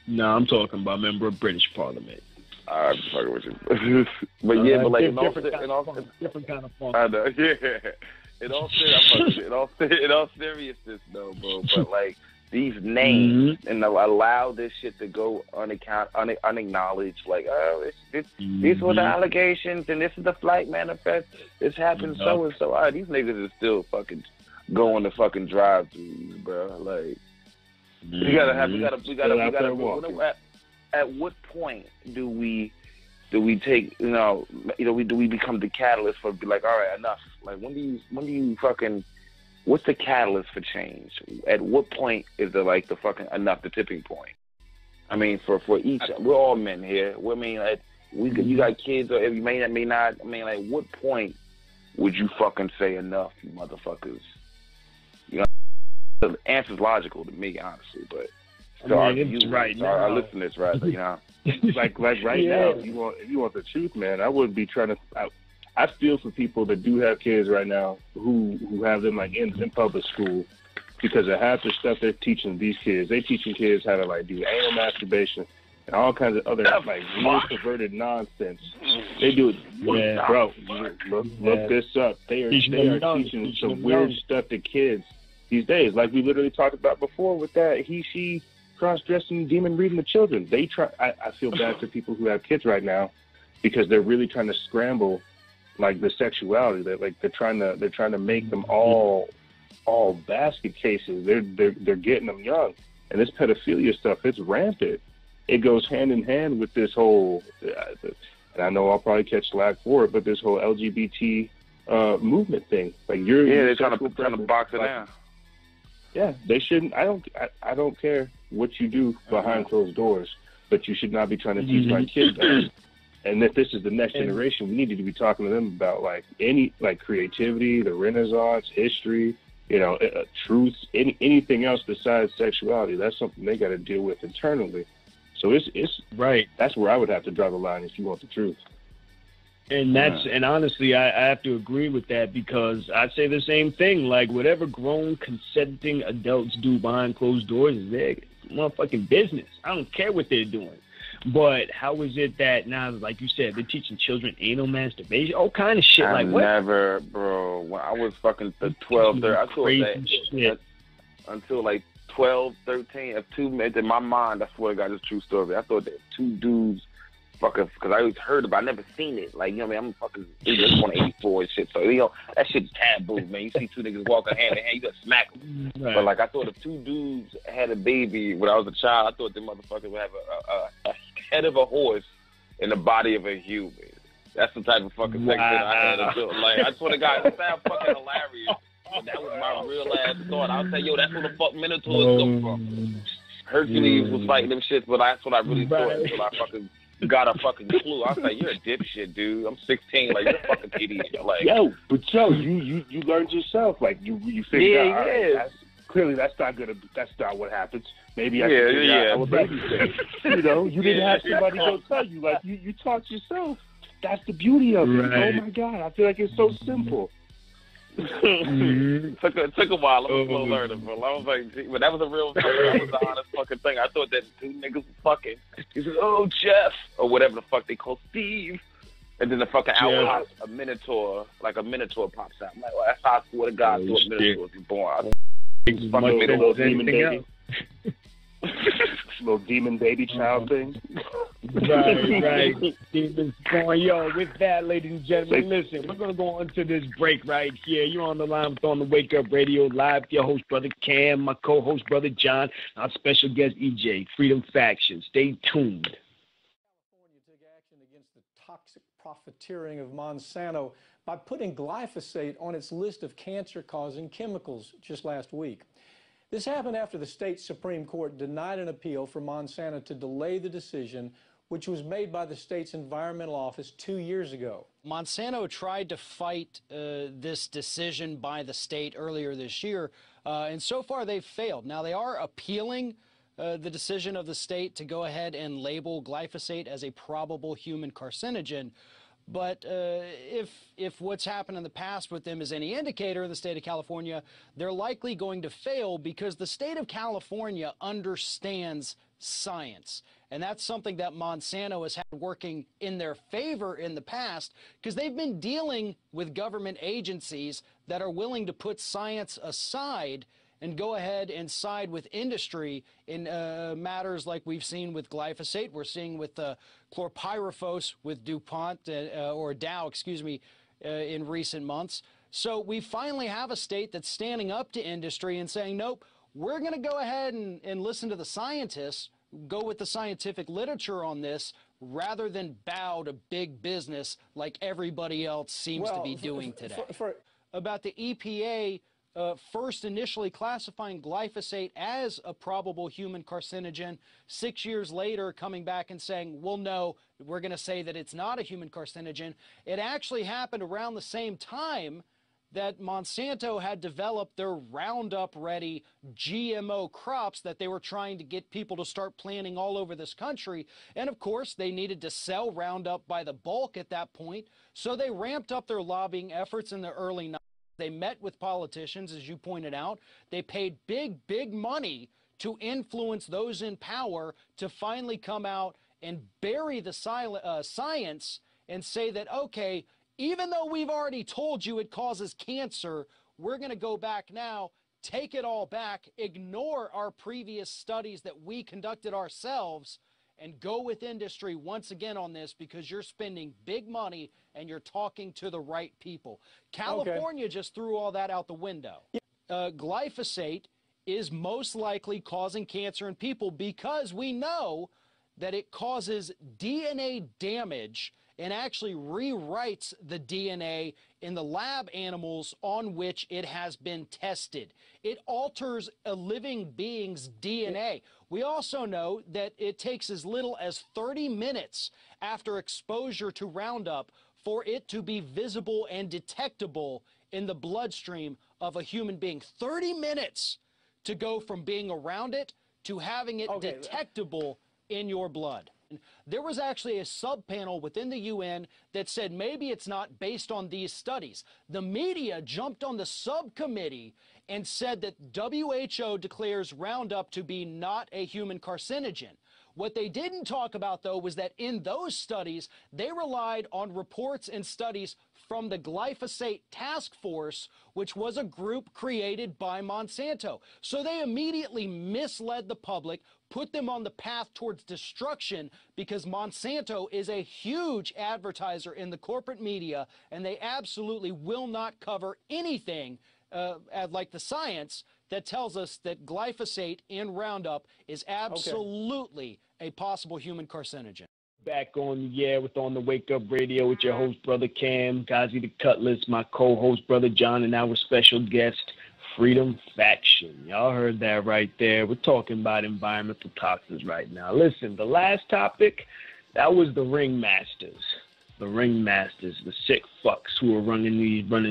No, I'm talking about member of British Parliament. I'm talking with you. But yeah, but like different kind of fun. I know, yeah. In all seriousness, though, bro. But like these names and allow this shit to go unacknowledged. Like, these were the allegations, and this is the flight manifest. This happened so and so. These niggas is still fucking going to fucking drive-throughs, bro. Like, we gotta. At what point do we take, do we become the catalyst for be like, all right, enough? Like, when do you fucking, what's the catalyst for change? At what point is the fucking enough, the tipping point? I mean, for each, we're all men here. I mean, like, you got kids, or you may not. I mean, like, what point would you fucking say enough, you motherfuckers? You know, the answer's logical to me, honestly, but. So our listeners, right? You know, like right now, if you want the truth, man, I would be trying to. I feel for people that do have kids right now who have them like in public school, because of half the stuff they're teaching these kids. They teaching kids how to like do anal masturbation and all kinds of other like weird perverted nonsense. They do it, bro. Look this up. They are teaching some weird stuff to kids these days. Like we literally talked about before with that she cross-dressing demon reading the children. They try. I feel bad for people who have kids right now because they're really trying to scramble like the sexuality. They're trying to make them all basket cases. They're getting them young, and this pedophilia stuff, it's rampant. It goes hand in hand with this whole, and I know I'll probably catch slack for it, but this whole LGBT movement thing. Like they're trying to box it down. Yeah, they shouldn't. I don't care what you do behind closed doors, but you should not be trying to teach my kids that. And if this is the next generation, we need to be talking to them about like creativity, the Renaissance, history, truth, anything else besides sexuality. That's something they got to deal with internally. So it's right. That's where I would have to draw the line if you want the truth. And and honestly, I have to agree with that, because I say the same thing. Like, whatever grown, consenting adults do behind closed doors is their motherfucking business. I don't care what they're doing. But how is it that now, like you said, they're teaching children anal masturbation, all kind of shit? Like, what? Never, bro. When I was fucking 12, 13, I thought that until like 12, 13, in my mind, I swear to God, it's a true story. I thought that two dudes fucking, because I always heard about it, I never seen it. Like, you know what I mean? I'm fucking, just born in 84 and shit. So, that shit's taboo, man. You see two niggas walking hand in hand, you gotta smack them. Right. But, like, I thought if two dudes had a baby when I was a child, I thought the motherfuckers would have a head of a horse and the body of a human. That's the type of fucking sex that I had to do. Like, I swear to God, it sounds fucking hilarious. But that was my real ass thought. I was like, yo, that's where the fuck Minotaurs come from. Hercules was fighting them shits, but that's what I really thought until I fucking got a fucking clue. I was like, you're a dipshit, dude. I'm 16. Like, you're a fucking idiot. Like, you learned yourself. Like, you figured out. Right, clearly, that's not what happens. Maybe I can figure out how a baby says. You didn't have somebody go tell you. Like, you taught yourself. That's the beauty of it. Right. Oh my God, I feel like it's so simple. It took a while. I was slow learning, but I was like, but that was a real thing. That was the honest fucking thing. I thought that two niggas was fucking. He said, "Oh, Jeff," or whatever the fuck they call Steve, and then the fucking hour pops, a minotaur pops out. I'm like, well, that's how I swear to God thought minotaurs were born. Fucking made a little demon baby. Little demon baby child thing. Right. Demons born. Yo, with that, ladies and gentlemen, listen, we're going to go on to this break right here. You're on the line with On the Wake Up Radio Live with your host, Brother Cam, my co-host, Brother John, our special guest, EJ, Freedom Faction. Stay tuned. California took action against the toxic profiteering of Monsanto by putting glyphosate on its list of cancer-causing chemicals just last week. This happened after the state Supreme Court denied an appeal for Monsanto to delay the decision, which was made by the state's environmental office 2 years ago. Monsanto tried to fight this decision by the state earlier this year, and so far they've failed. Now, they are appealing the decision of the state to go ahead and label glyphosate as a probable human carcinogen. But if what's happened in the past with them is any indicator in the state of California, they're likely going to fail because the state of California understands science. And that's something that Monsanto has had working in their favor in the past, because they've been dealing with government agencies that are willing to put science aside and go ahead and side with industry in matters like we've seen with glyphosate. We're seeing with chlorpyrifos with DuPont, or Dow, excuse me, in recent months. So we finally have a state that's standing up to industry and saying, nope, we're going to go ahead and listen to the scientists, go with the scientific literature on this, rather than bow to big business like everybody else seems to be doing today. About the EPA first initially classifying glyphosate as a probable human carcinogen, 6 years later coming back and saying, well, no, we're going to say that it's not a human carcinogen. It actually happened around the same time that Monsanto had developed their Roundup-ready GMO crops that they were trying to get people to start planting all over this country. And of course, they needed to sell Roundup by the bulk at that point, so they ramped up their lobbying efforts in the early 90s. They met with politicians, as you pointed out. They paid big money to influence those in power to finally come out and bury the science and say that, okay, even though we've already told you it causes cancer, we're going to go back now, take it all back, ignore our previous studies that we conducted ourselves, and go with industry once again on this because you're spending big money and you're talking to the right people. California just threw all that out the window. Glyphosate is most likely causing cancer in people because we know that it causes DNA damage and actually rewrites the DNA in the lab animals on which it has been tested. It alters a living being's DNA. We also know that it takes as little as 30 minutes after exposure to Roundup for it to be visible and detectable in the bloodstream of a human being. 30 minutes to go from being around it to having it detectable in your blood. There was actually a sub-panel within the UN that said maybe it's not based on these studies. The media jumped on the subcommittee and said that WHO declares Roundup to be not a human carcinogen. What they didn't talk about, though, was that in those studies, they relied on reports and studies from the Glyphosate Task Force, which was a group created by Monsanto. So they immediately misled the public, put them on the path towards destruction, because Monsanto is a huge advertiser in the corporate media, and they absolutely will not cover anything like the science that tells us that glyphosate in Roundup is absolutely a possible human carcinogen. Back on the air with On the Wake Up Radio with your host, Brother Cam, Ghazi the Cutlass, my co-host, Brother John, and our special guest, Freedom Faction. Y'all heard that right there. We're talking about environmental toxins right now. Listen, the last topic, that was the ringmasters. The ringmasters, the sick fucks who are running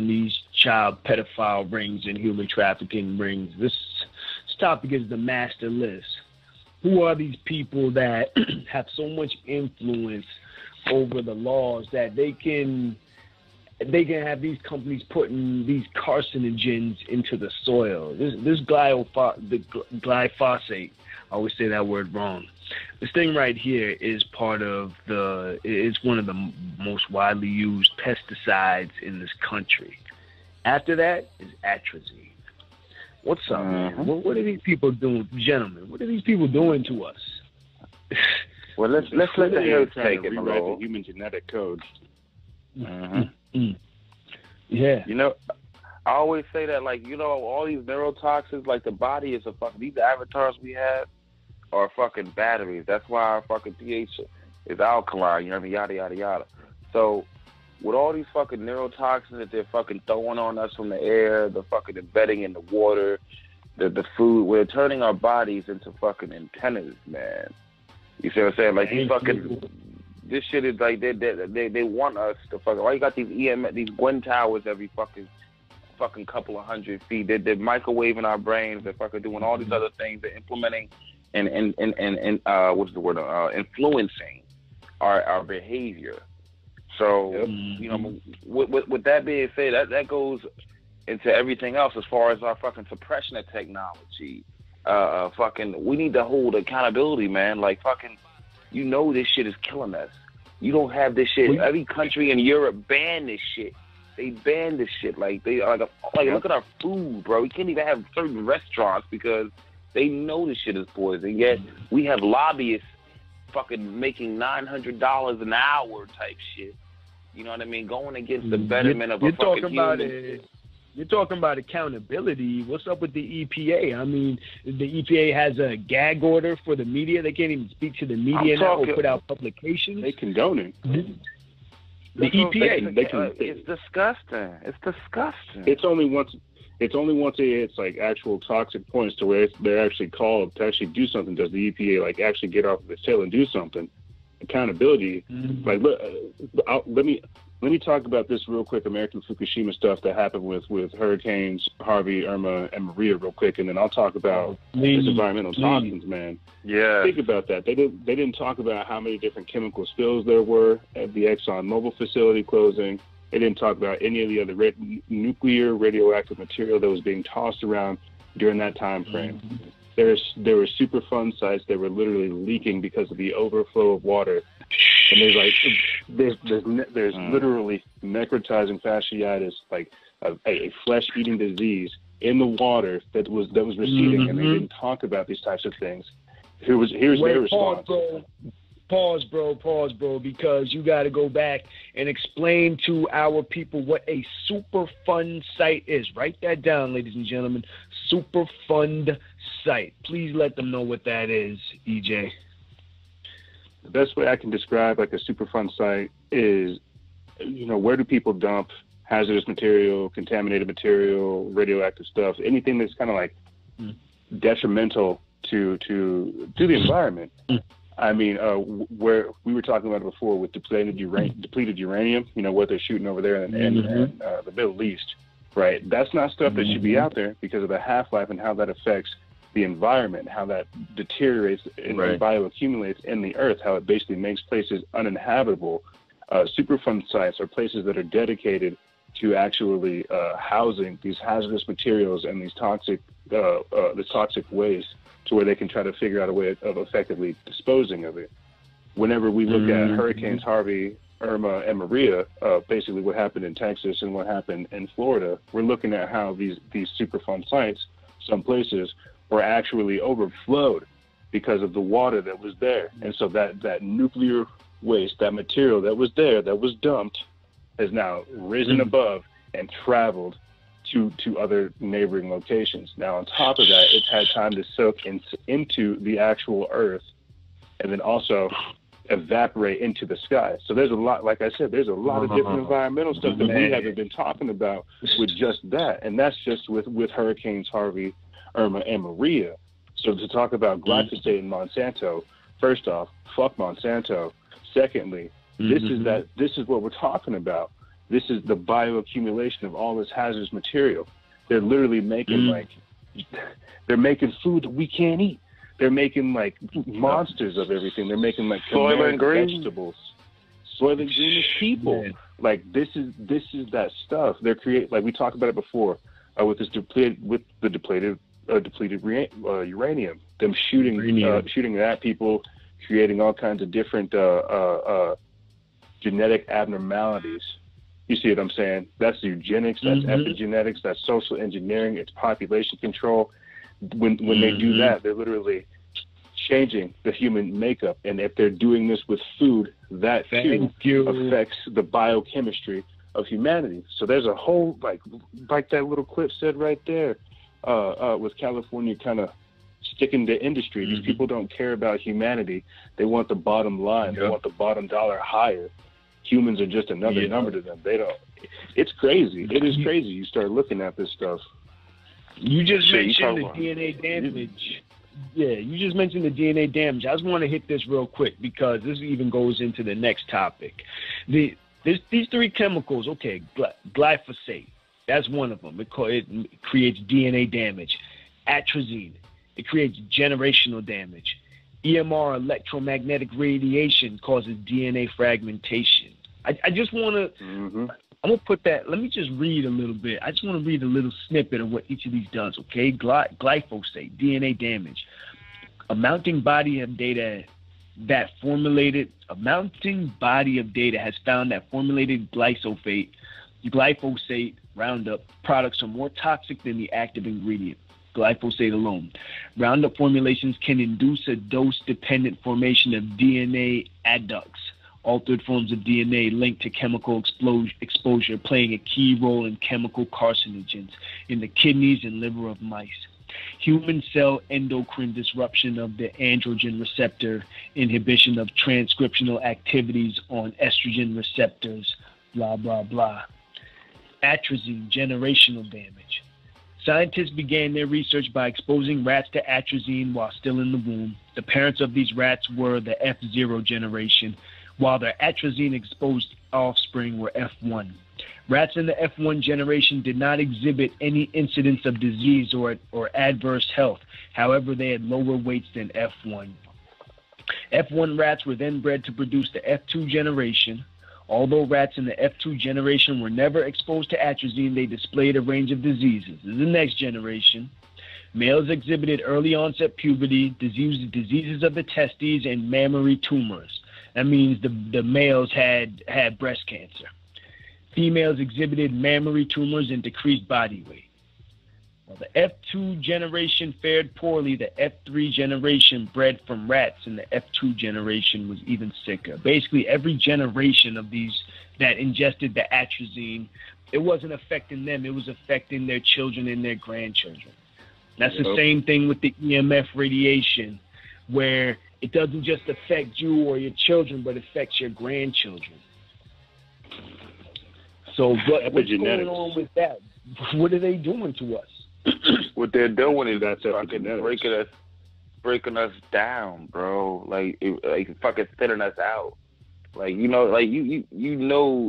these child pedophile rings and human trafficking rings. This topic is the master list. Who are these people that have so much influence over the laws that they can have these companies putting these carcinogens into the soil? This glyphosate, I always say that word wrong. This thing right here is one of the most widely used pesticides in this country. After that is atrazine. What's up, man? What are these people doing, gentlemen? What are these people doing to us? Well, let's let the health take it, rewrite the human genetic code. Yeah. You know, I always say that, like, you know, all these neurotoxins, like the body is these avatars we have are fucking batteries. That's why our fucking pH is alkaline, you know what I mean? Yada, yada, yada. So with all these fucking neurotoxins that they're fucking throwing on us from the air, the fucking embedding in the water, the food, we're turning our bodies into fucking antennas, man. You see what I'm saying? Like these fucking, this shit is like they want us to fucking. Why you got these these Gwen towers every fucking couple of 100 feet? They're microwaving our brains. They're fucking doing all these other things. They're implementing and what's the word? Influencing our behavior. So you know, with that being said, that goes into everything else as far as our fucking suppression of technology. Fucking, we need to hold accountability, man. Like fucking, you know, this shit is killing us. You don't have this shit. Every country in Europe banned this shit. They banned this shit. Like they like look at our food, bro. We can't even have certain restaurants because they know this shit is poison. Yet we have lobbyists fucking making $900 an hour type shit. You know what I mean? Going against the betterment of a fucking human. You're talking about accountability. What's up with the EPA? I mean, the EPA has a gag order for the media. They can't even speak to the media now or put out publications. They condone it. The EPA. It's disgusting. It's disgusting. It's only once it's like actual toxic points to where they're actually called to actually do something. Does the EPA like actually get off of its tail and do something? Accountability. Like, look, let me talk about this real quick. American Fukushima stuff that happened with hurricanes Harvey, Irma, and Maria real quick, and then I'll talk about this environmental toxins, man. Yeah. Think about that. They didn't talk about how many different chemical spills there were at the ExxonMobil facility closing. They didn't talk about any of the other nuclear radioactive material that was being tossed around during that time frame. There were Superfund sites that were literally leaking because of the overflow of water. And there's literally necrotizing fasciitis, like a flesh-eating disease in the water that was receding, and they didn't talk about these types of things. Here's their response. Pause, bro, because you got to go back and explain to our people what a Superfund site is. Write that down, ladies and gentlemen. Superfund site. Please let them know what that is, EJ. The best way I can describe like a Superfund site is, you know, where do people dump hazardous material, contaminated material, radioactive stuff, anything that's kind of like detrimental to the environment. I mean, where we were talking about it before with depleted uranium, you know, what they're shooting over there in the Middle East, right? That's not stuff that should be out there because of the half-life and how that affects the environment, how that deteriorates and bioaccumulates in the earth, how it basically makes places uninhabitable. Superfund sites are places that are dedicated to actually housing these hazardous materials and these toxic waste, to where they can try to figure out a way of effectively disposing of it. Whenever we look at hurricanes Harvey, Irma, and Maria, basically what happened in Texas and what happened in Florida, we're looking at how these Superfund sites, some places, were actually overflowed because of the water that was there. And so that nuclear waste, that material that was there, that was dumped, has now risen above and traveled to other neighboring locations. Now, on top of that, it's had time to soak into the actual earth and then also evaporate into the sky. So there's a lot, like I said, there's a lot of different environmental stuff that we haven't been talking about with just that. And that's just with hurricanes Harvey, Irma, and Maria. So to talk about glyphosate and Monsanto, first off, fuck Monsanto. Secondly, this is what we're talking about. This is the bioaccumulation of all this hazardous material. They're literally making they're making food that we can't eat. They're making like monsters of everything. They're making like Soylent Green vegetables. Soylent Green is people. Yeah. Like this is that stuff. They're like we talked about it before with the depleted uranium. Them shooting at people, creating all kinds of different genetic abnormalities. You see what I'm saying? That's eugenics, that's epigenetics, that's social engineering, it's population control. When they do that, they're literally changing the human makeup. And if they're doing this with food, that too affects the biochemistry of humanity. So there's a whole, like that little clip said right there, with California kind of sticking to industry. These people don't care about humanity. They want the bottom line. They want the bottom dollar higher. humans are just another number to them. They don't. It's crazy. It is crazy. You start looking at this stuff. You just mentioned the DNA damage. Yeah, you just mentioned the DNA damage. I just want to hit this real quick because this even goes into the next topic. These three chemicals, okay, glyphosate, that's one of them. It creates DNA damage. Atrazine, it creates generational damage. EMR, electromagnetic radiation, causes DNA fragmentation. I just want to, I'm going to put that, let me just read a little bit. I just want to read a little snippet of what each of these does, okay? Glyphosate, DNA damage. A mounting body of data has found that formulated glyphosate Roundup products are more toxic than the active ingredient, glyphosate alone. Roundup formulations can induce a dose-dependent formation of DNA adducts, altered forms of DNA linked to chemical exposure, playing a key role in chemical carcinogens in the kidneys and liver of mice. Human cell endocrine disruption of the androgen receptor, inhibition of transcriptional activities on estrogen receptors, blah, blah, blah. Atrazine, generational damage. Scientists began their research by exposing rats to atrazine while still in the womb. The parents of these rats were the F0 generation, while their atrazine-exposed offspring were F1. Rats in the F1 generation did not exhibit any incidence of disease or adverse health. However, they had lower weights than F1. F1 rats were then bred to produce the F2 generation. Although rats in the F2 generation were never exposed to atrazine, they displayed a range of diseases. In the next generation, males exhibited early onset puberty, diseases of the testes, and mammary tumors. That means the males had breast cancer. Females exhibited mammary tumors and decreased body weight. While the F2 generation fared poorly, the F3 generation bred from rats in the F2 generation was even sicker. Basically, every generation of these that ingested the atrazine, it wasn't affecting them, it was affecting their children and their grandchildren. That's the same thing with the EMF radiation, where it doesn't just affect you or your children, but affects your grandchildren. So what's going on with that? What are they doing to us? What they're doing is fucking breaking us down, bro. Like fucking thinning us out. Like you know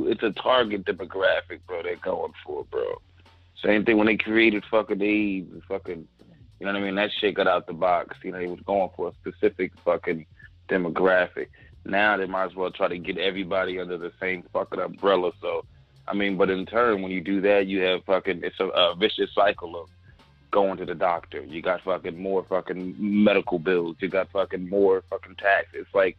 it's a target demographic, bro. They're going for, bro. Same thing when they created fucking AIDS, fucking, you know what I mean? That shit got out the box. You know, they was going for a specific fucking demographic. Now they might as well try to get everybody under the same fucking umbrella. So, I mean, but in turn, when you do that, you have fucking, it's a vicious cycle of going to the doctor. You got fucking more fucking medical bills. You got fucking more fucking taxes. It's like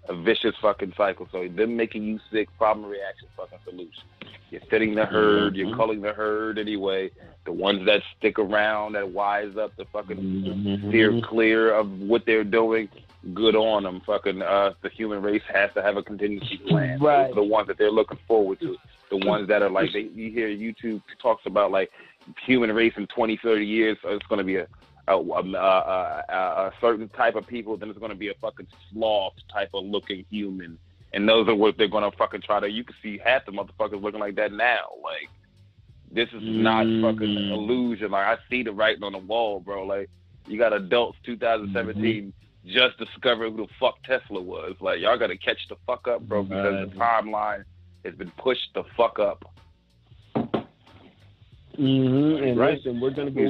a vicious fucking cycle. So them making you sick, problem, reaction, fucking solution. You're fitting the herd. You're culling the herd anyway. The ones that stick around, that wise up, the fucking steer clear of what they're doing, good on them. Fucking the human race has to have a contingency plan. Right. Those are the ones that they're looking forward to. The ones that are like, you hear YouTube talks about like human race in 20, 30 years, it's going to be a certain type of people, then it's going to be a fucking sloth type of looking human. And those are what they're going to fucking try to, you can see half the motherfuckers looking like that now. Like, this is not fucking illusion. Like, I see the writing on the wall, bro. Like, you got adults 2017 just discovering who the fuck Tesla was. Like, y'all got to catch the fuck up, bro, because the timeline has been pushed the fuck up. And listen, we're gonna go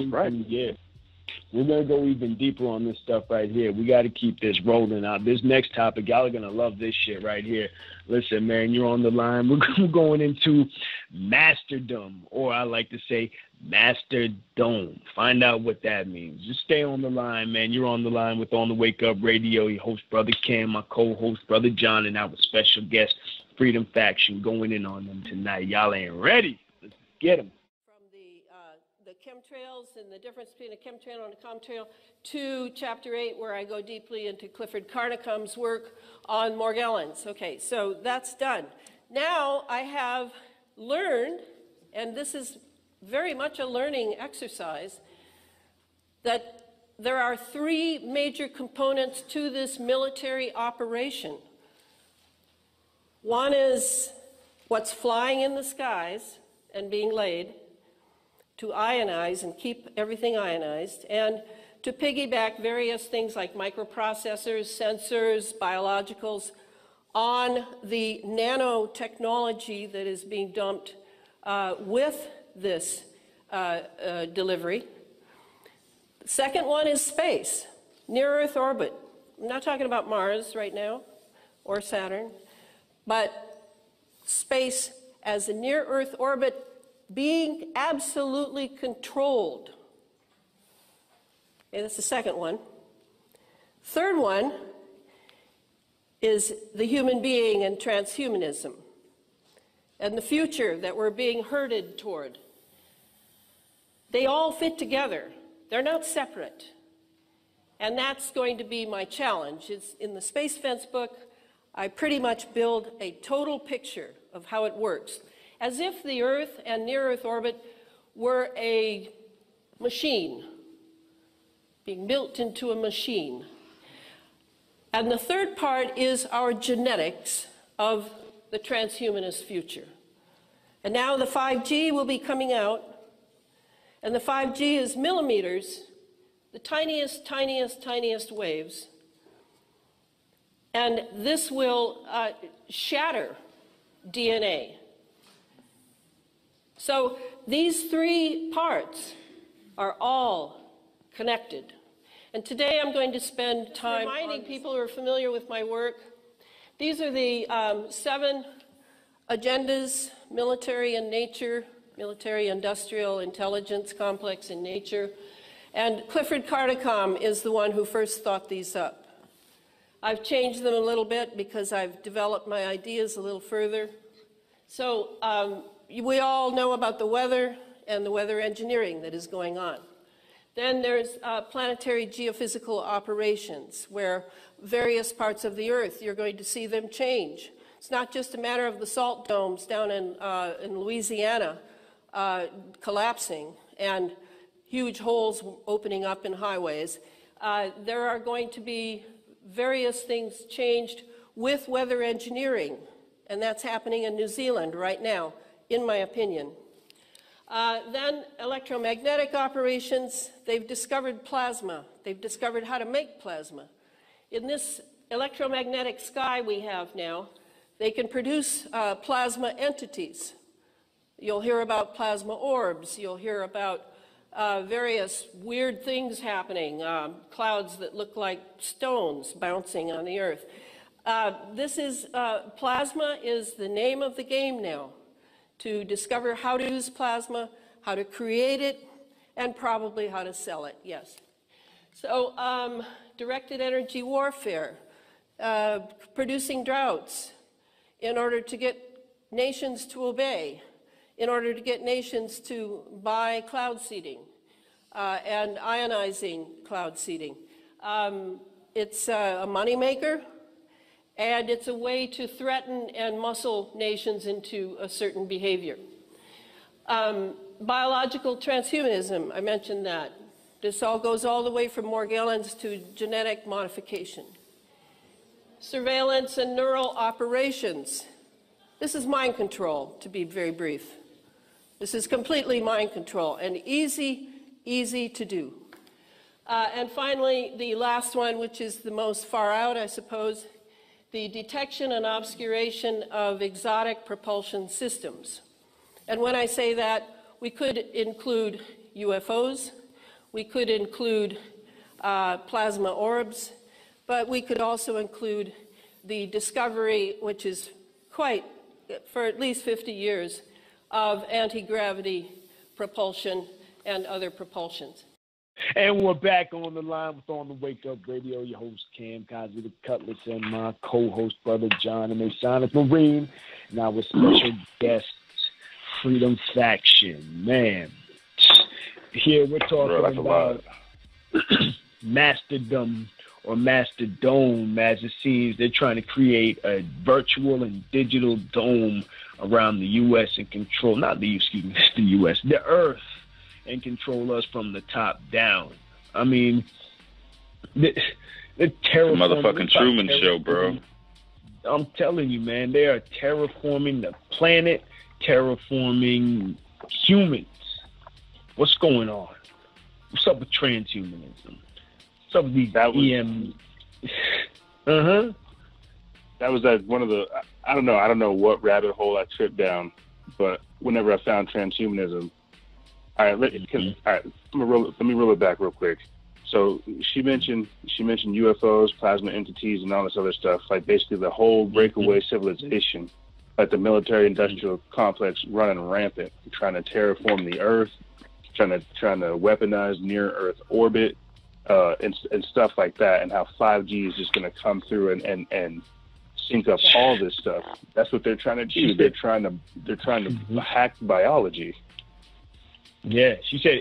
we're gonna go even deeper on this stuff right here. We got to keep this rolling out. This next topic, y'all are gonna love this shit right here. Listen, man, you're on the line. We're going into masterdom, or I like to say masterdome. Find out what that means. Just stay on the line, man. You're on the line with On the Wake Up Radio. Your host, Brother Cam, my co-host, Brother John, and our special guest, Freedom Faction, going in on them tonight. Y'all ain't ready. Let's get them. The chemtrails and the difference between a chemtrail and a comtrail, to Chapter 8, where I go deeply into Clifford Carnicom's work on Morgellons. Okay, so that's done. Now I have learned, and this is very much a learning exercise, that there are 3 major components to this military operation. One is what's flying in the skies and being laid, to ionize and keep everything ionized, and to piggyback various things like microprocessors, sensors, biologicals on the nanotechnology that is being dumped with this delivery. The second one is space, near-Earth orbit. I'm not talking about Mars right now or Saturn, but space as a near-Earth orbit being absolutely controlled. Okay, that's the second one. Third one is the human being and transhumanism and the future that we're being herded toward. They all fit together. They're not separate. And that's going to be my challenge. It's in the Space Fence book, I pretty much build a total picture of how it works, as if the Earth and near-Earth orbit were a machine, being built into a machine. And the third part is our genetics of the transhumanist future. And now the 5G will be coming out, and the 5G is millimeters, the tiniest, tiniest, tiniest waves. And this will shatter DNA. So these three parts are all connected. And today I'm going to spend time reminding people who are familiar with my work. These are the 7 agendas: military in nature, military industrial intelligence complex in nature. And Clifford Carnicom is the one who first thought these up. I've changed them a little bit because I've developed my ideas a little further. So we all know about the weather and the weather engineering that is going on. Then there's planetary geophysical operations, where various parts of the Earth, you're going to see them change. It's not just a matter of the salt domes down in Louisiana collapsing and huge holes opening up in highways. There are going to be various things changed with weather engineering, and that's happening in New Zealand right now, in my opinion. Then electromagnetic operations, they've discovered plasma. They've discovered how to make plasma. In this electromagnetic sky we have now, they can produce plasma entities. You'll hear about plasma orbs. You'll hear about various weird things happening, clouds that look like stones bouncing on the Earth. Plasma is the name of the game now, to discover how to use plasma, how to create it, and probably how to sell it, yes. So directed energy warfare, producing droughts in order to get nations to obey, in order to get nations to buy cloud seeding and ionizing cloud seeding. It's a moneymaker, and it's a way to threaten and muscle nations into a certain behavior. Biological transhumanism, I mentioned that. This all goes all the way from Morgellons to genetic modification. Surveillance and neural operations. This is mind control, to be very brief. This is completely mind control and easy to do. And finally, the last one, which is the most far out, I suppose, the detection and obscuration of exotic propulsion systems. And when I say that, we could include UFOs, we could include plasma orbs, but we could also include the discovery, which is quite, for at least 50 years, of anti-gravity propulsion and other propulsions. And we're back on the line with On the Wake Up Radio. Your host, Cam Cosby, the Cutlets, and my co-host, brother John, the Masonic Marine. And our special guest, Freedom Faction. Man, here we're talking about masterdom, or masterdome, as it seems. They're trying to create a virtual and digital dome around the U.S. and control, not the U.S., the Earth, and control us from the top down. I mean, the Terraforming motherfucking Truman Show, bro. I'm telling you, man, they are terraforming the planet, terraforming humans. What's going on? What's up with transhumanism? What's up with these EM? That was one of the. I don't know what rabbit hole I tripped down, but whenever I found transhumanism, all right, let me roll it back real quick. So she mentioned UFOs, plasma entities, and all this other stuff. Like basically the whole breakaway civilization, like the military-industrial complex running rampant, trying to terraform the Earth, trying to weaponize near-Earth orbit, and stuff like that, and how 5G is just going to come through and sync up all this stuff. That's what they're trying to do. They're trying to hack biology. Yeah, she said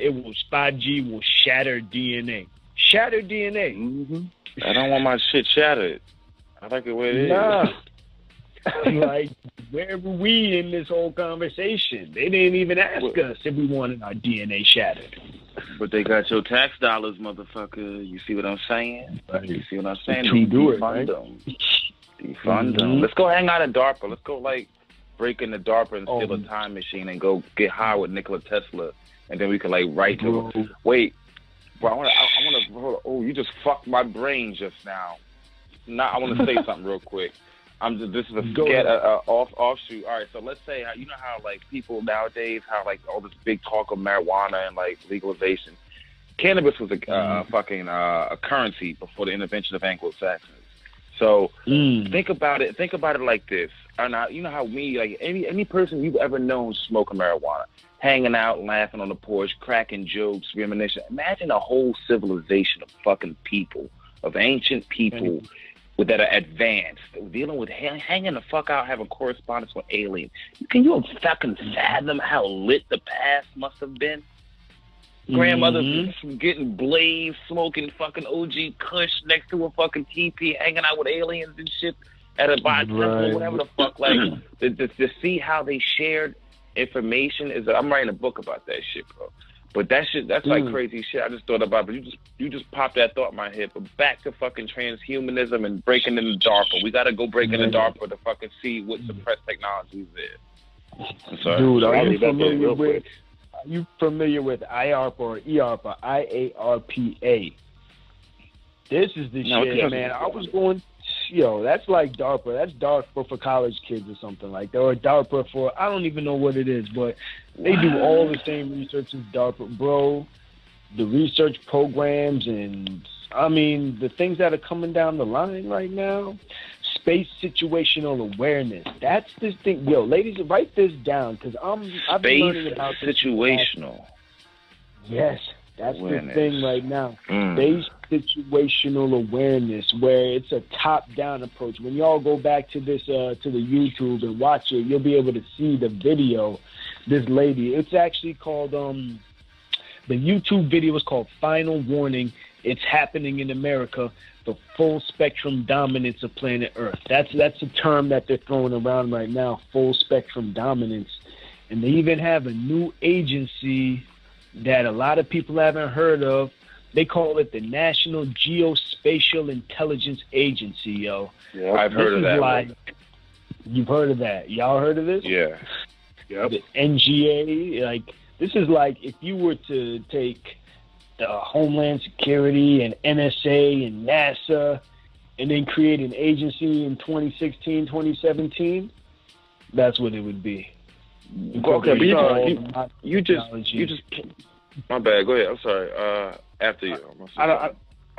5G will shatter DNA. Shatter DNA. I don't want my shit shattered. I like the way it is. Nah. Like, where were we in this whole conversation? They didn't even ask us if we wanted our DNA shattered. But they got your tax dollars, motherfucker. You see what I'm saying? Right. You see what I'm saying? Defund them. Defund them. Let's go hang out at DARPA. Let's go, like, break into DARPA and steal a time machine and go get high with Nikola Tesla. And then we can, like, write to him. Wait. Bro, I want to. Oh, you just fucked my brain just now. Now I want to say something real quick. This is a offshoot. All right, so let's say you know how like people nowadays how like all this big talk of marijuana and like legalization. Cannabis was a currency before the intervention of Anglo-Saxons. So think about it. Think about it like this. And you know how any person you've ever known smoking marijuana, hanging out, laughing on the porch, cracking jokes, reminiscing. Imagine a whole civilization of fucking people, of ancient people that are advanced, dealing with hanging the fuck out, having correspondence with aliens. Can you fucking fathom how lit the past must have been? Grandmothers getting blazed, smoking fucking OG Kush next to a fucking TP, hanging out with aliens and shit at a temple or whatever the fuck. Like, to see how they shared information I'm writing a book about that shit, bro. But that shit, that's like crazy shit. I just thought about it. But you just popped that thought in my head. But back to fucking transhumanism and breaking into DARPA. We got to go break into DARPA to fucking see what suppressed technology is there. I'm sorry. Dude, are you familiar with IARPA or EARPA? IARPA. This is the shit, man. I was going, that's like DARPA. That's DARPA for college kids or something like that. Or DARPA for, I don't even know what it is, but they do all the same research as DARPA, bro. The research programs and, I mean, the things that are coming down the line right now. Space situational awareness. That's this thing. Yo, ladies, write this down because I've been learning about this. Situational. Yes, that's the thing right now. Space situational awareness, where it's a top-down approach. When y'all go back to this to the YouTube and watch it, you'll be able to see the video. This lady, it's actually called the YouTube video is called Final Warning. It's happening in America. The full spectrum dominance of planet Earth. That's a term that they're throwing around right now, full spectrum dominance. And they even have a new agency that a lot of people haven't heard of. They call it the National Geospatial Intelligence Agency, yo. Yeah, I've heard of that. You've heard of that. Y'all heard of this? Yeah. Yep. The NGA, this is like if you were to take Homeland Security and NSA and NASA and then create an agency in 2016, 2017, that's what it would be. Okay, but you just my bad. Go ahead. I'm sorry. After you. I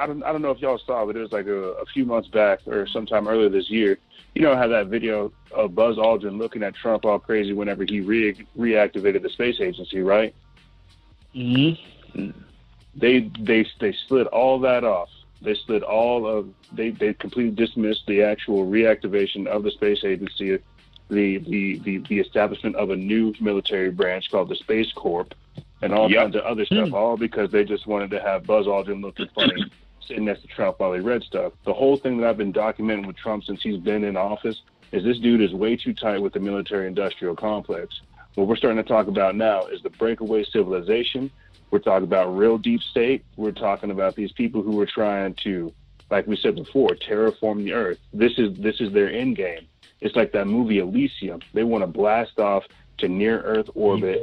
don't know if y'all saw, but it was like a few months back or sometime earlier this year. You know how that video of Buzz Aldrin looking at Trump all crazy whenever he reactivated the space agency, right? They slid all that off. They completely dismissed the actual reactivation of the space agency, the establishment of a new military branch called the Space Corp, and all kinds of other stuff, all because they just wanted to have Buzz Aldrin looking funny sitting next to Trump while he read stuff. The whole thing that I've been documenting with Trump since he's been in office is this dude is way too tight with the military-industrial complex. What we're starting to talk about now is the breakaway civilization. We're talking about real deep state. We're talking about these people who are trying to like we said before, terraform the Earth. This is their end game. It's like that movie Elysium. They want to blast off to near Earth orbit,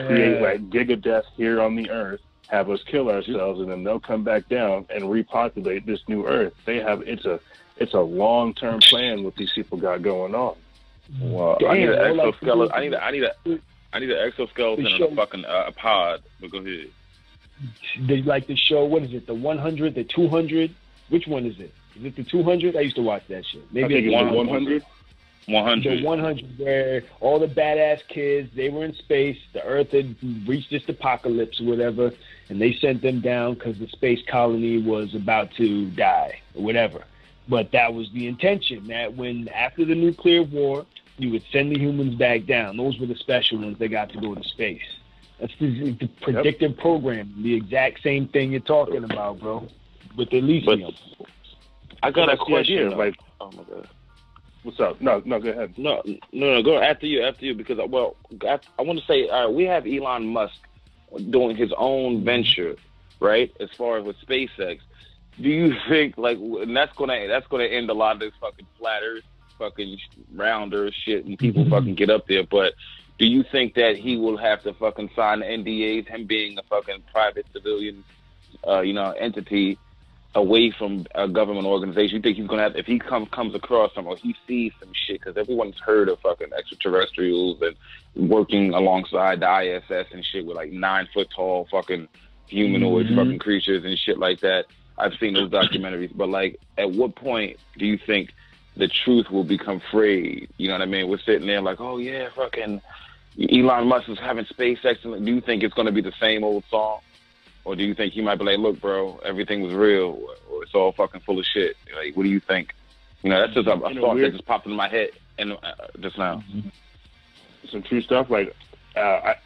create like giga-death here on the Earth, have us kill ourselves, and then they'll come back down and repopulate this new Earth. It's a long-term plan what these people got going on. Well, I need an exoskeleton. I need an exoskeleton and a fucking pod. But go ahead. They like the show. What is it? The 100, the 200. Which one is it? Is it the 200? I used to watch that shit. Maybe it's 100. 100. The 100, where all the badass kids, they were in space. The Earth had reached this apocalypse or whatever, and they sent them down because the space colony was about to die or whatever. But that was the intention, that when after the nuclear war, you would send the humans back down. Those were the special ones that got to go to space. That's the predictive program, the exact same thing you're talking about, bro, with Elysium. I got a question. Like, oh my god, what's up? No, go ahead. No, go after you, because I want to say we have Elon Musk doing his own venture, right? As far as with SpaceX, do you think and that's gonna end a lot of this fucking flat Earth, fucking rounder shit, and people fucking get up there, but. Do you think that he will have to fucking sign the NDAs, him being a fucking private civilian, entity away from a government organization? You think he's going to have, if he comes across some, or he sees some shit, because everyone's heard of fucking extraterrestrials and working alongside the ISS and shit with like 9 foot tall fucking humanoid fucking creatures and shit like that. I've seen those documentaries, but like, at what point do you think the truth will become frayed? You know what I mean? We're sitting there like, oh yeah, fucking Elon Musk is having SpaceX. Do you think it's going to be the same old song? Or do you think he might be like, look, bro, everything was real, or it's all fucking full of shit? Like, what do you think? That's just a thought that just popped into my head and just now. Some true stuff. Like,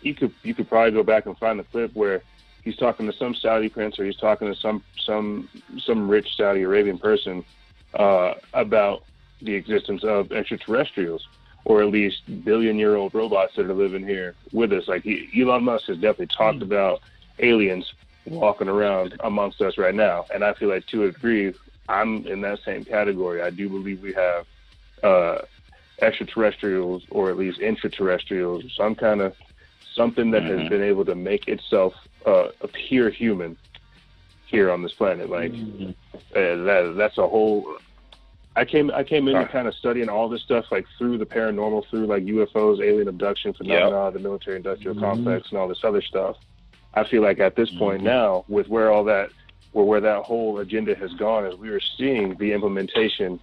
you could probably go back and find the clip where he's talking to some Saudi prince, or he's talking to some rich Saudi Arabian person about the existence of extraterrestrials, or at least billion-year-old robots that are living here with us. Like, Elon Musk has definitely talked about aliens walking around amongst us right now, and I feel like, to a degree, I'm in that same category. I do believe we have extraterrestrials, or at least intraterrestrials, some kind of something that has been able to make itself appear human here on this planet. Like, that's a whole. I came into kind of studying all this stuff like through the paranormal, through like UFOs, alien abduction phenomena, the military-industrial complex, and all this other stuff. I feel like at this point now, with where that whole agenda has gone, is we are seeing the implementation,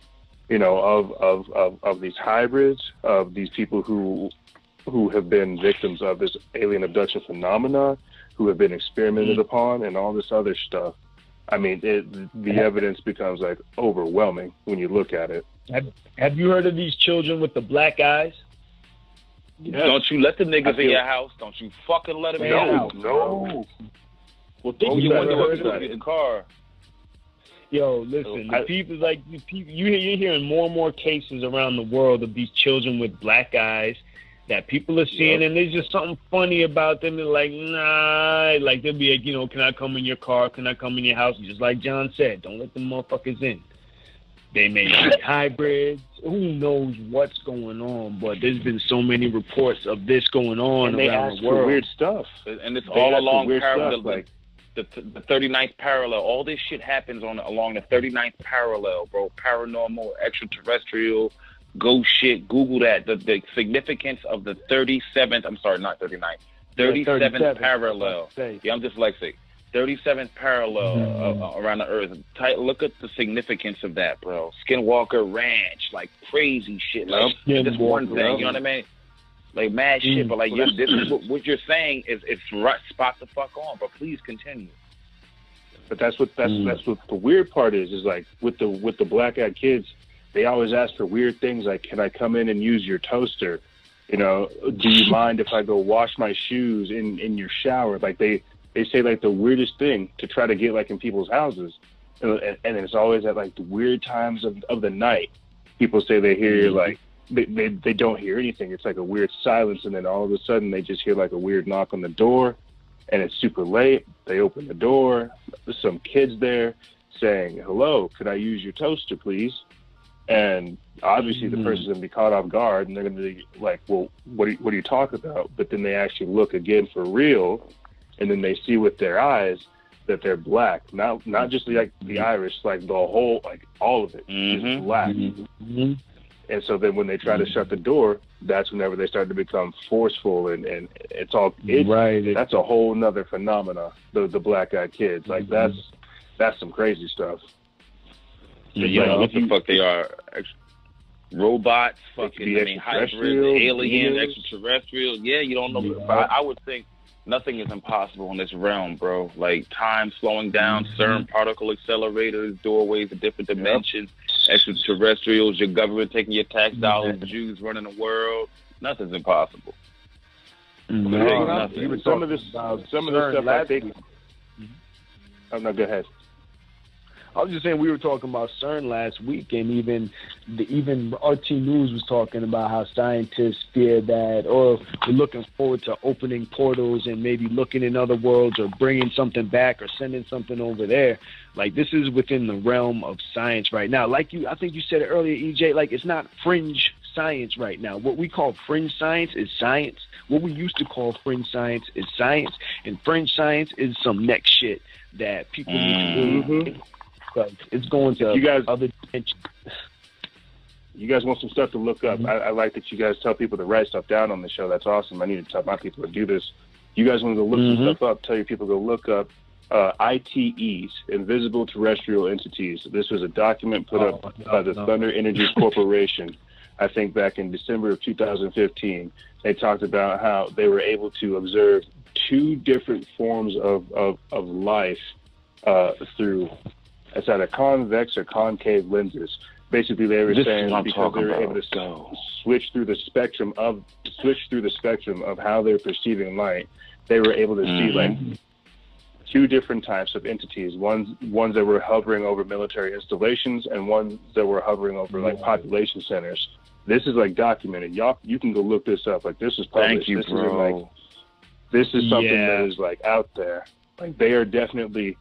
of these hybrids, of these people who have been victims of this alien abduction phenomenon, who have been experimented upon, and all this other stuff. I mean, the evidence becomes like overwhelming when you look at it. Have you heard of these children with the black eyes? Yes. Don't you let the niggas in your house. Don't you fucking let them in your house. No. Well, think you wonder what's in the car. Yo, listen, you're hearing more and more cases around the world of these children with black eyes that people are seeing, and there's just something funny about them. They're like, nah, like they'll be like, can I come in your car? Can I come in your house? Just like John said, don't let the motherfuckers in. They may be hybrids. Who knows what's going on? But there's been so many reports of this going on around the world. Weird stuff, and it's all along parallel. Like the 39th parallel. All this shit happens along the 39th parallel, bro. Paranormal, extraterrestrial. Go shit. Google that. The significance of the 37th. I'm sorry, not 39th. 37th parallel. Yeah, I'm dyslexic. 37th parallel around the Earth. Look at the significance of that, bro. Skinwalker Ranch, like crazy shit. Like this one thing, you know what I mean? Like mad shit, but like this is what you're saying is it's right spot the fuck on. But please continue. But that's what the weird part is like with the black-eyed kids. They always ask for weird things like, can I come in and use your toaster? Do you mind if I go wash my shoes in your shower? Like they say like the weirdest thing to try to get like in people's houses. And it's always at like the weird times of the night. People say they hear like, they don't hear anything. It's like a weird silence. And then all of a sudden they just hear like a weird knock on the door, and it's super late. They open the door. There's some kids there. saying, "Hello, could I use your toaster, please?" And obviously the person's going to be caught off guard, and they're going to be like, "Well, what are you talking about?" But then they actually look again for real, and then they see with their eyes that they're black, not just like the iris, like the whole, like all of it is black. And so then when they try to shut the door, that's whenever they start to become forceful, and it's that's a whole nother phenomena. The black-eyed kids, like that's some crazy stuff. You know what the fuck they are? Robots, fucking, hybrid, alien, extraterrestrial. Yeah, you don't know. But I would think nothing is impossible in this realm, bro. Like time slowing down, CERN particle accelerators, doorways to different dimensions, extraterrestrials, your government taking your tax dollars, Jews running the world. Nothing's impossible. Even some of this stuff, I think. Oh no, go ahead. I was just saying, we were talking about CERN last week, and even RT News was talking about how scientists fear that, or we're looking forward to opening portals and maybe looking in other worlds or bringing something back or sending something over there. Like, this is within the realm of science right now. Like I think you said it earlier, EJ, like it's not fringe science right now. What we call fringe science is science. What we used to call fringe science is science, and fringe science is some next shit that people need to do. But it's going to other dimensions. You guys want some stuff to look up? I like that you guys tell people to write stuff down on the show. That's awesome. I need to tell my people to do this. You guys want to go look some stuff up? Tell your people to go look up ITEs, Invisible Terrestrial Entities. This was a document put up by the Thunder Energy Corporation, I think back in December of 2015. They talked about how they were able to observe 2 different forms of life through, it's either convex or concave lenses. Basically, they were saying because they were able to switch through the spectrum of how they're perceiving light, they were able to see like 2 different types of entities. Ones that were hovering over military installations, and ones that were hovering over like population centers. This is like documented. Y'all, you can go look this up. Like, this is published. Thank you, bro. This is something that is like out there. Like, they are definitely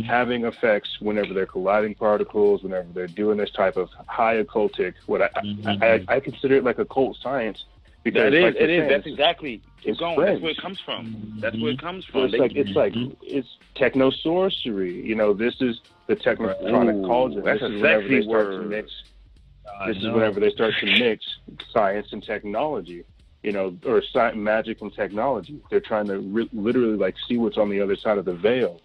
having effects whenever they're colliding particles, whenever they're doing this type of high occultic. What I consider it like occult science, because it is. That's exactly. It's going. That's where it comes from. That's where it comes from. It's techno sorcery. You know, this is the technotronic cauldron. That's a sexy word. This is whenever they start to mix science and technology. You know, or magic and technology. They're trying to literally like see what's on the other side of the veil.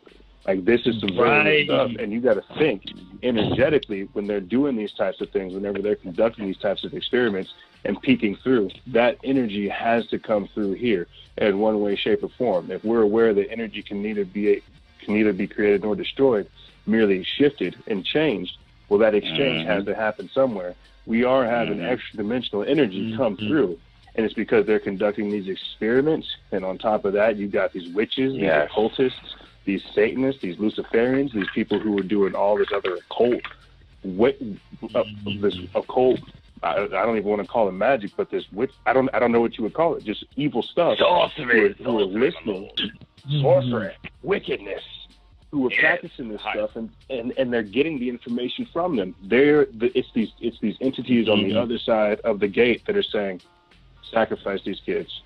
Like, this is some very stuff, and you got to think energetically when they're doing these types of things. Whenever they're conducting these types of experiments and peeking through, that energy has to come through here in one way, shape, or form. If we're aware that energy can neither be created nor destroyed, merely shifted and changed, well, that exchange has to happen somewhere. We are having extra dimensional energy come through. And it's because they're conducting these experiments. And on top of that, you've got these witches, these occultists, these Satanists, these Luciferians, these people who are doing all this other occult, I don't even want to call it magic, but this witch, I don't know what you would call it, just evil stuff. Sorcery. Who are listening. Sorcery. Wickedness. Who are practicing this stuff, and they're getting the information from them. It's these entities on the other side of the gate that are saying, sacrifice these kids,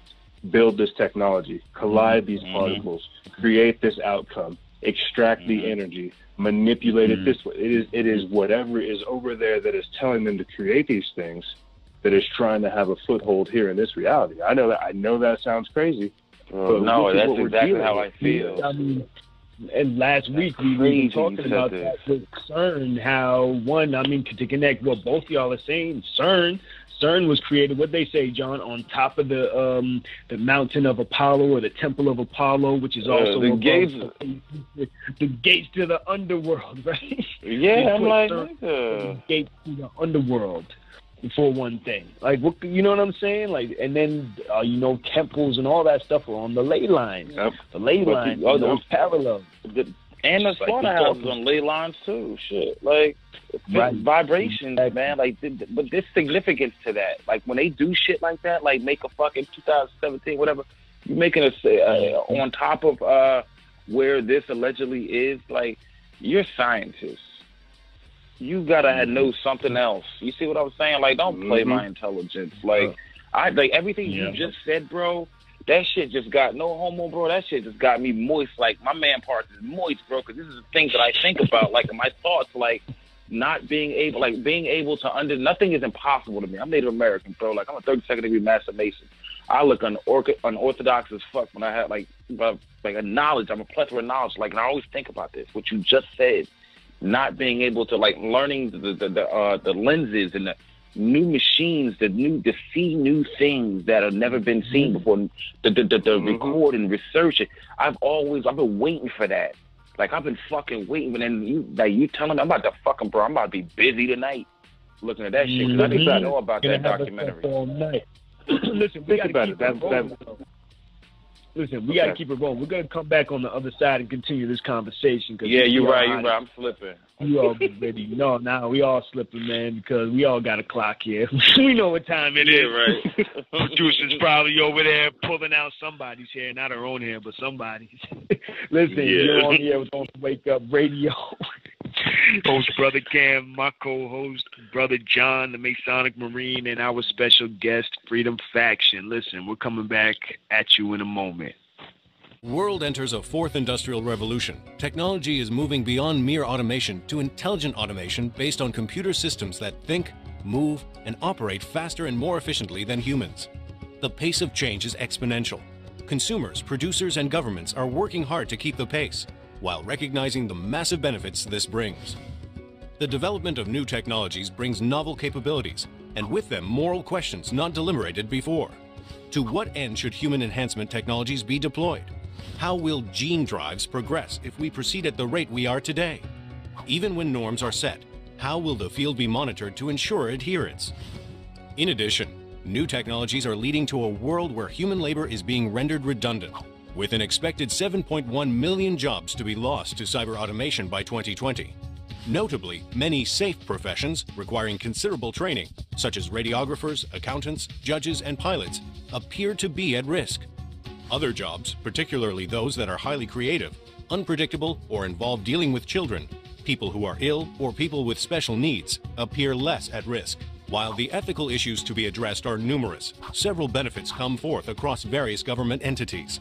build this technology, collide these particles, create this outcome, extract the energy, manipulate it this way. It is whatever is over there that is telling them to create these things that is trying to have a foothold here in this reality. I know that sounds crazy. But no, that's exactly how I feel. I mean, and last week we were talking about that with CERN, how to connect what both y'all are saying, CERN was created, what they say, John, on top of the mountain of Apollo, or the temple of Apollo, which is also the gates to the underworld, right? Yeah, I'm like, gates to the underworld, for one thing. Like, what, you know what I'm saying? Like, and then temples and all that stuff are on the ley lines. Yep. The ley lines, those parallel. And the slaughterhouses on ley lines too. Shit, like vibrations, man. Like, but there's significance to that. Like, when they do shit like that, like make a fucking 2017, whatever, you making a on top of where this allegedly is. Like, you're scientists. You gotta know something else. You see what I was saying? Like, don't play my intelligence. Like, everything you just said, bro. That shit just got no homo, bro. That shit just got me moist. Like, my man part is moist, bro. Because this is the things that I think about. Like, my thoughts, like, not being able, like, being able to nothing is impossible to me. I'm Native American, bro. Like, I'm a 32nd degree Master Mason. I look unorthodox as fuck when I have, like a knowledge. I'm a plethora of knowledge. Like, and I always think about this. What you just said. Not being able to, like, learning the lenses and the new machines, to see new things that have never been seen before, the record and research it. I've been waiting for that. Like, I've been fucking waiting. And then you telling me I'm about to be busy tonight looking at that shit. 'Cause I need to know about that documentary. Listen, we gotta keep it rolling. Listen, we gotta keep it rolling. We're gonna come back on the other side and continue this conversation. Yeah, you're right. I'm slipping. You already know. Now we all slipping, man, because we all got a clock here. We know what time it is. Right. Producer's probably over there pulling out somebody's hair, not our own hair, but somebody's. Listen, you're on here with Wake Up Radio. Host Brother Cam, my co-host Brother John, the Masonic Marine, and our special guest, Freedom Faction. Listen, we're coming back at you in a moment. World enters a fourth industrial revolution. Technology is moving beyond mere automation to intelligent automation based on computer systems that think, move, and operate faster and more efficiently than humans. The pace of change is exponential. Consumers, producers, and governments are working hard to keep the pace, while recognizing the massive benefits this brings. The development of new technologies brings novel capabilities, and with them moral questions not deliberated before. To what end should human enhancement technologies be deployed? How will gene drives progress if we proceed at the rate we are today? Even when norms are set, how will the field be monitored to ensure adherence? In addition, new technologies are leading to a world where human labor is being rendered redundant, with an expected 7.1 million jobs to be lost to cyber automation by 2020. Notably, many safe professions requiring considerable training, such as radiographers, accountants, judges, and pilots, appear to be at risk. Other jobs, particularly those that are highly creative, unpredictable, or involve dealing with children, people who are ill, or people with special needs, appear less at risk. While the ethical issues to be addressed are numerous, several benefits come forth across various government entities.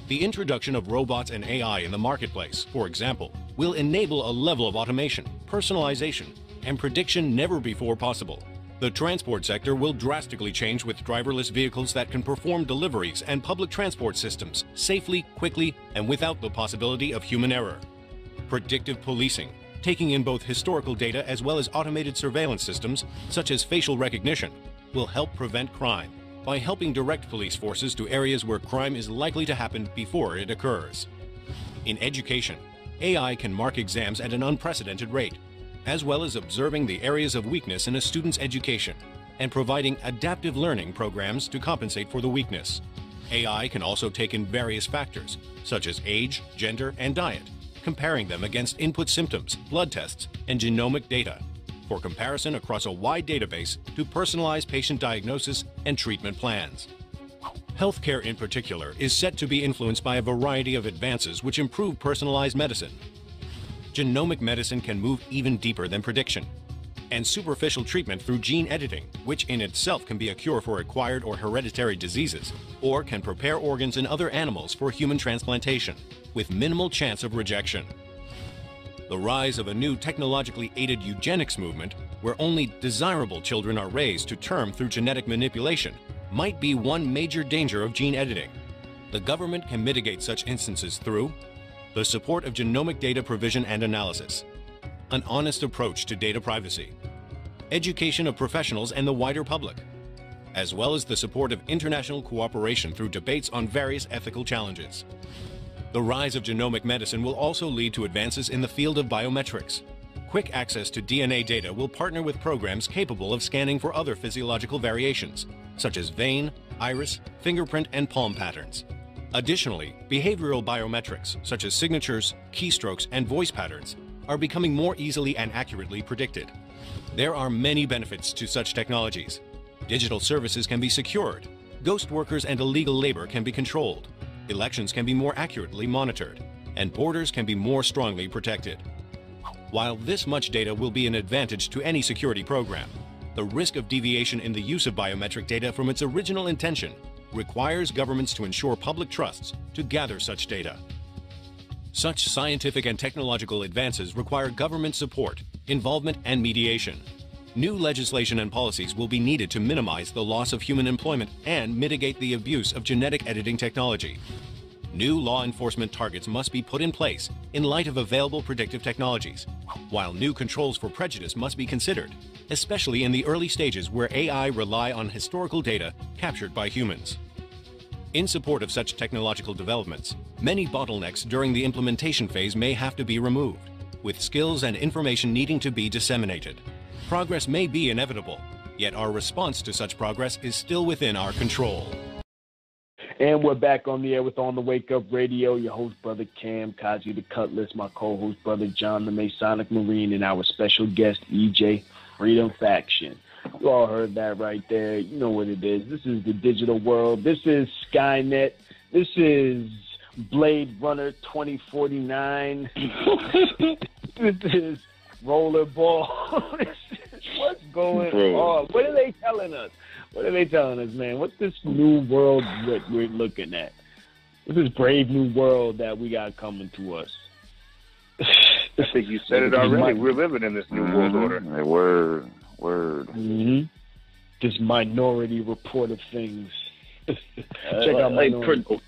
The introduction of robots and AI in the marketplace, for example, will enable a level of automation, personalization, and prediction never before possible. The transport sector will drastically change with driverless vehicles that can perform deliveries and public transport systems safely, quickly, and without the possibility of human error. Predictive policing, taking in both historical data as well as automated surveillance systems, such as facial recognition, will help prevent crime by helping direct police forces to areas where crime is likely to happen before it occurs. In education, AI can mark exams at an unprecedented rate, as well as observing the areas of weakness in a student's education and providing adaptive learning programs to compensate for the weakness. AI can also take in various factors, such as age, gender, and diet, comparing them against input symptoms, blood tests, and genomic data, for comparison across a wide database to personalize patient diagnosis and treatment plans. Healthcare in particular is set to be influenced by a variety of advances which improve personalized medicine. Genomic medicine can move even deeper than prediction, and superficial treatment through gene editing, which in itself can be a cure for acquired or hereditary diseases, or can prepare organs in other animals for human transplantation, with minimal chance of rejection. The rise of a new technologically aided eugenics movement, where only desirable children are raised to term through genetic manipulation, might be one major danger of gene editing. The government can mitigate such instances through the support of genomic data provision and analysis, an honest approach to data privacy, education of professionals and the wider public, as well as the support of international cooperation through debates on various ethical challenges. The rise of genomic medicine will also lead to advances in the field of biometrics. Quick access to DNA data will partner with programs capable of scanning for other physiological variations, such as vein, iris, fingerprint, and palm patterns. Additionally, behavioral biometrics, such as signatures, keystrokes, and voice patterns, are becoming more easily and accurately predicted. There are many benefits to such technologies. Digital services can be secured, ghost workers and illegal labor can be controlled, elections can be more accurately monitored, and borders can be more strongly protected. While this much data will be an advantage to any security program, the risk of deviation in the use of biometric data from its original intention requires governments to ensure public trusts to gather such data. Such scientific and technological advances require government support, involvement, and mediation. New legislation and policies will be needed to minimize the loss of human employment and mitigate the abuse of genetic editing technology. New law enforcement targets must be put in place in light of available predictive technologies, while new controls for prejudice must be considered, especially in the early stages where AI rely on historical data captured by humans. In support of such technological developments, many bottlenecks during the implementation phase may have to be removed, with skills and information needing to be disseminated. Progress may be inevitable, yet our response to such progress is still within our control. And we're back on the air with On the Wake Up Radio. Your host, Brother Cam, Kaji the Cutlass, my co-host, Brother John the Masonic Marine, and our special guest, EJ Freedom Faction. You all heard that right there. You know what it is. This is the digital world. This is Skynet. This is Blade Runner 2049. This is Rollerball. What's going on? What are they telling us? What are they telling us, man? What's this new world that we're looking at? What's this brave new world that we got coming to us? I think you said it already. We're living in this new world order. Word. Mm-hmm. This Minority Report of things. Check out Minority.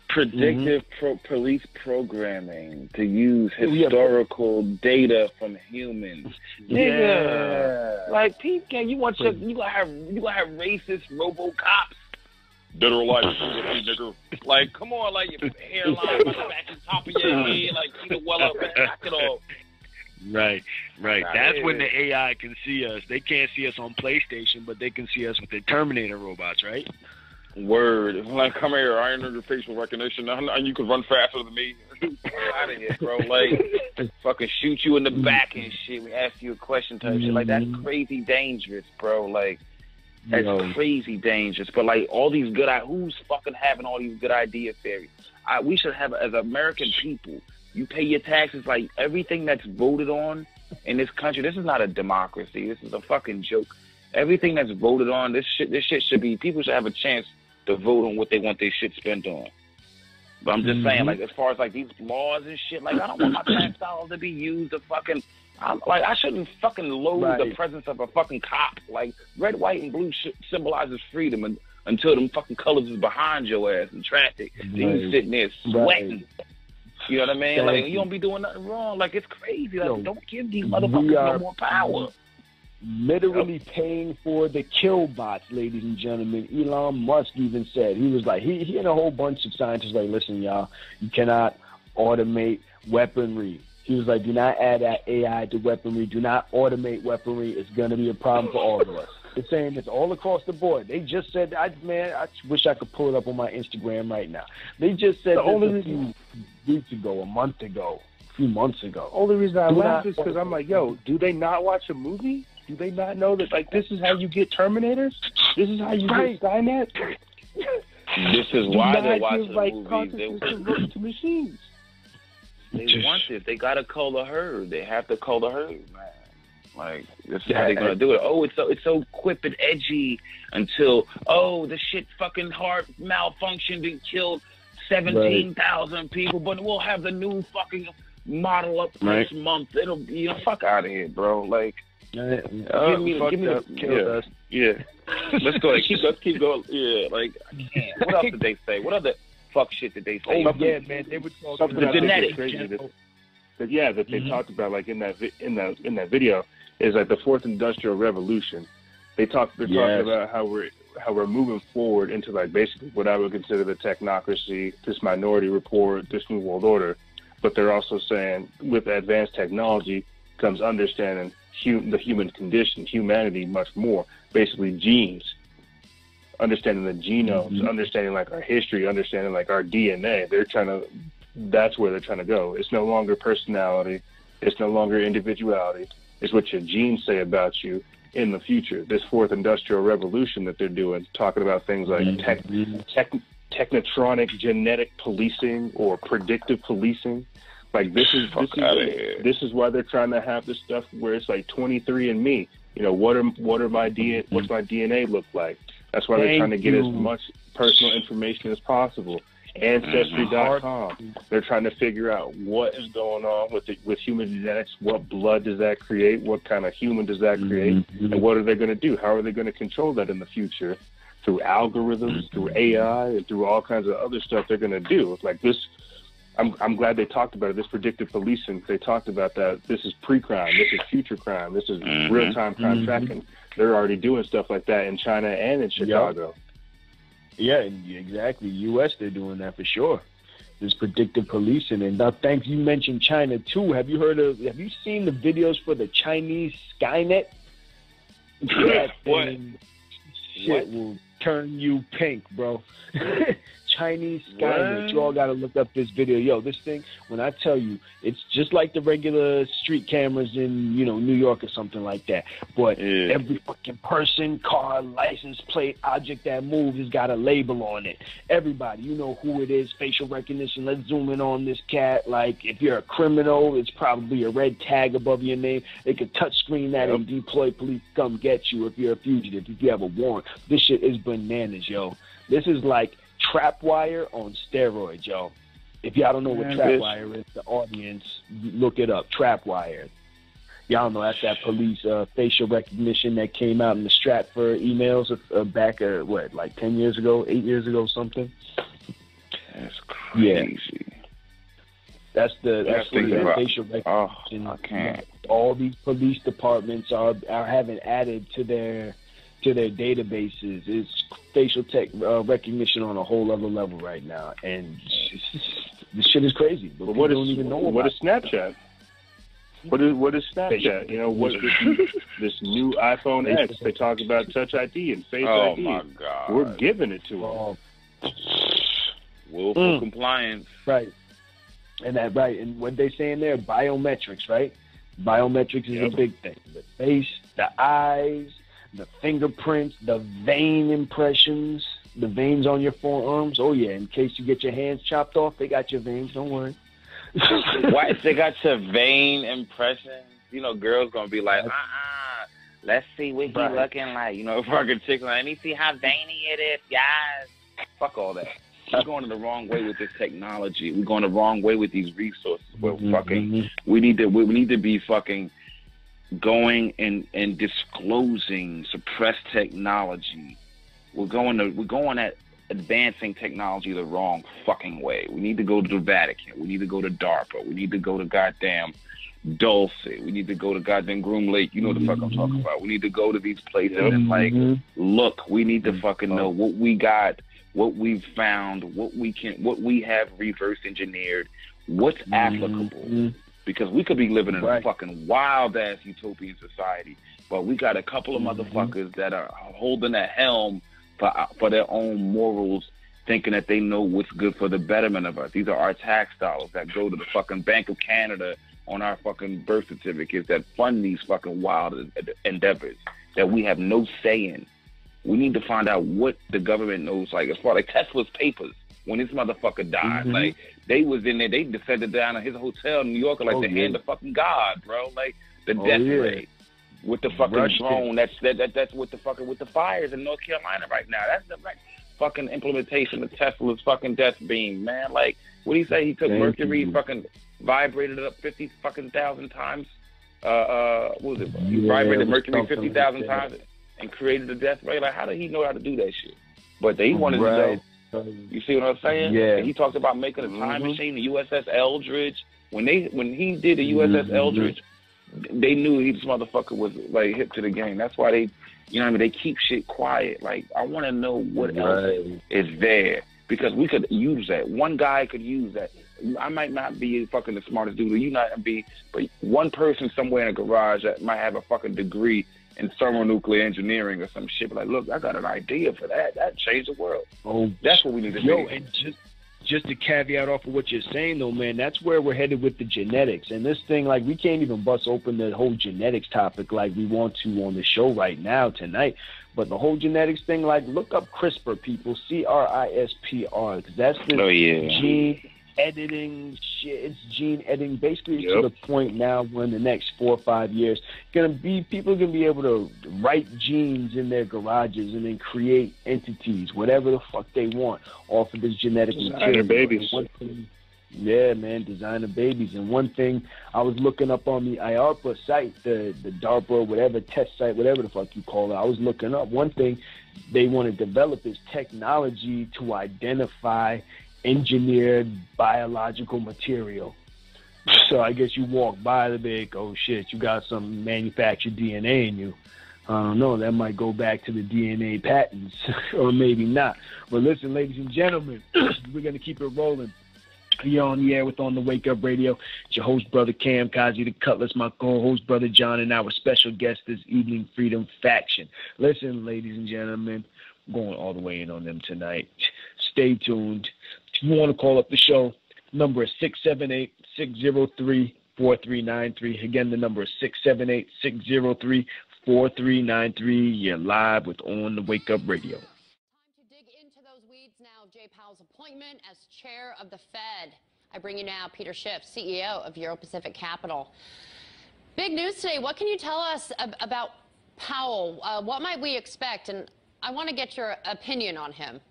Predictive police programming to use historical data from humans. Nigga, like people, you gonna have racist RoboCops that are like, nigga, like come on, like your hairline back on top of your head, like Peter Weller, back it off. Right. That's when the AI can see us. They can't see us on PlayStation, but they can see us with the Terminator robots, right? Word. Like, come here, I know your facial recognition, and you can run faster than me. Out of here, bro. Like, fucking shoot you in the back and shit. We ask you a question type shit. Like, that's crazy dangerous, bro. Like, that's crazy dangerous. But, like, all these good who's fucking having all these good idea theories? We should have, as American people, you pay your taxes, like, everything that's voted on in this country. This is not a democracy. This is a fucking joke. Everything that's voted on, this shit should be, people should have a chance to vote on what they want their shit spent on. But I'm just saying, like, as far as, like, these laws and shit, like, I don't want my tax dollars to be used to fucking, I shouldn't fucking loathe the presence of a fucking cop. Like, red, white, and blue symbolizes freedom until them fucking colors is behind your ass in traffic. Then you sitting there sweating. You know what I mean? Like, you don't be doing nothing wrong. Like, it's crazy. Like, don't give these motherfuckers no more power. Literally paying for the kill bots, ladies and gentlemen. Elon Musk even said, he was like, he and a whole bunch of scientists like, listen, y'all, you cannot automate weaponry. He was like, do not add that AI to weaponry. Do not automate weaponry. It's going to be a problem for all of us. It's saying this all across the board. They just said, I wish I could pull it up on my Instagram right now. They just said this a few weeks ago, a month ago, a few months ago. Only reason I laugh is because I'm like, yo, do they not watch a movie? Do they not know that, like, this is how you get Terminators? This is how you get Skynet? This is why they're watching movies. They to machines. They want it. They gotta call the herd. They have to call the herd, man. Like, this is how they're gonna do it. Oh, it's so quip and edgy until the shit fucking heart malfunctioned and killed 17,000 people, but we'll have the new fucking model up next month. It'll be fuck out of here, bro. Like. Give me the Let's go. Keep going. Yeah, like I can't. What else did they say? What other fuck shit did they say? Man, they were talking about genetics. That they talked about, like in that video, is like the fourth industrial revolution. They're talking about how we're moving forward into, like, basically what I would consider the technocracy, this Minority Report, this new world order. But they're also saying with advanced technology comes understanding the human condition, humanity much more, basically genes, understanding the genomes, understanding, like, our history, understanding, like, our DNA. That's where they're trying to go. It's no longer personality. It's no longer individuality. It's what your genes say about you in the future. This fourth industrial revolution that they're doing, talking about things like technotronic genetic policing or predictive policing, Like this is why they're trying to have this stuff where it's like 23andMe. You know, what's my DNA look like? That's why they're trying to get as much personal information as possible. Ancestry.com. They're trying to figure out what is going on with human genetics. What blood does that create? What kind of human does that create? And what are they going to do? How are they going to control that in the future? Through algorithms, through AI, and through all kinds of other stuff they're going to do. It's like this. I'm glad they talked about it. This predictive policing, they talked about that. This is pre-crime. This is future crime. This is real-time crime tracking. They're already doing stuff like that in China and in Chicago. Yeah, exactly. U.S., they're doing that for sure. This predictive policing. And now, thanks, you mentioned China, too. Have you seen the videos for the Chinese Skynet? That shit will turn you pink, bro. Chinese Skynet. You all got to look up this video. Yo, this thing, when I tell you, it's just like the regular street cameras in, New York or something like that. But every fucking person, car, license plate, object that moves has got a label on it. Everybody, you know who it is, facial recognition. Let's zoom in on this cat. Like, if you're a criminal, it's probably a red tag above your name. They could touch screen that and deploy police to come get you if you're a fugitive, if you have a warrant. This shit is bananas, yo. This is like Trapwire on steroids, yo. If y'all don't know what Trapwire is, the audience, look it up. Trapwire. Y'all know that's that police facial recognition that came out in the Stratford emails back, 10 years ago, 8 years ago, something? That's crazy. Yeah. That's the facial recognition. I can't. All these police departments are having added to their databases. It's facial tech recognition on a whole other level right now, and this shit is crazy. But what don't even know what is Snapchat? What is Snapchat? You know, what this new iPhone X? They talk about Touch ID and Face ID. Oh my God! We're giving it to them. Willful compliance, right? And what they saying there, biometrics, right? Biometrics is a big thing. The face, the eyes, the fingerprints, the vein impressions, the veins on your forearms. Oh, yeah, in case you get your hands chopped off, they got your veins. Don't worry. What? They got your vein impressions? You know, girls going to be like, let's see what he looking like. You know, fucking chick, let me see how veiny it is, guys. Fuck all that. We're going the wrong way with this technology. We're going the wrong way with these resources. We're fucking, we need to be fucking going and disclosing suppressed technology. We're going at advancing technology the wrong fucking way. We need to go to the Vatican. We need to go to DARPA. We need to go to goddamn Dulce. We need to go to goddamn Groom Lake. You know what the fuck I'm talking about. We need to go to these places and look, we need to fucking know what we got, what we've found, what we have reverse engineered, what's applicable. Because we could be living in a fucking wild-ass utopian society, but we got a couple of motherfuckers that are holding a helm for their own morals, thinking that they know what's good for the betterment of us. These are our tax dollars that go to the fucking Bank of Canada on our fucking birth certificates that fund these fucking wild endeavors that we have no say in. We need to find out what the government knows, like as far like Tesla's papers. When this motherfucker died, like they was in there, they descended down at his hotel in New York like the hand of fucking God, bro. Like the death rate with the fucking drone. That's with the fucking with the fires in North Carolina right now. That's the fucking implementation of Tesla's fucking death beam, man. Like what do you say? He took mercury, fucking vibrated it up 50,000 times. What was it? He vibrated mercury 50,000 times and created the death ray. Like how did he know how to do that shit? But he wanted to know. You see what I'm saying? Yeah. And he talked about making a time machine, the USS Eldridge. When he did the USS Eldridge, they knew this motherfucker was like hip to the game. That's why they, you know what I mean? They keep shit quiet. Like I want to know what else is there because we could use that. One guy could use that. I might not be fucking the smartest dude, or you not be, but one person somewhere in a garage that might have a fucking degree in thermonuclear engineering or some shit. But like, look, I got an idea for that. That changed the world. Oh, that's what we need to do. And just to caveat off of what you're saying, though, man, that's where we're headed with the genetics. And this thing, like, we can't even bust open the whole genetics topic like we want to on the show right now tonight. But the whole genetics thing, like, look up CRISPR, people, CRISPR, because that's the gene. editing shit. It's gene editing. Basically, to the point now where in the next 4 or 5 years, people are gonna be able to write genes in their garages and then create entities, whatever the fuck they want, off of this genetic material. Babies. Yeah, man, designer babies. And one thing I was looking up on the DARPA site, the DARPA, whatever test site, whatever the fuck you call it, I was looking up. One thing they want to develop is technology to identify engineered biological material. So I guess you walk by the big, oh shit, you got some manufactured DNA in you. I don't know, that might go back to the DNA patents, or maybe not. But listen, ladies and gentlemen, we're going to keep it rolling. You're on the air with On the Wake Up Radio. It's your host, Brother Cam, Kazi the Cutlass, my co-host, Brother John, and our special guest this evening, Freedom Faction. Listen, ladies and gentlemen, I'm going all the way in on them tonight. Stay tuned. If you want to call up the show, number is 678-603-4393. Again, the number is 678-603-4393. You're live with On the Wake Up Radio. Jay Powell's appointment as chair of the Fed. I bring you now Peter Schiff, CEO of Euro Pacific Capital. Big news today. What can you tell us about Powell? What might we expect? And I want to get your opinion on him.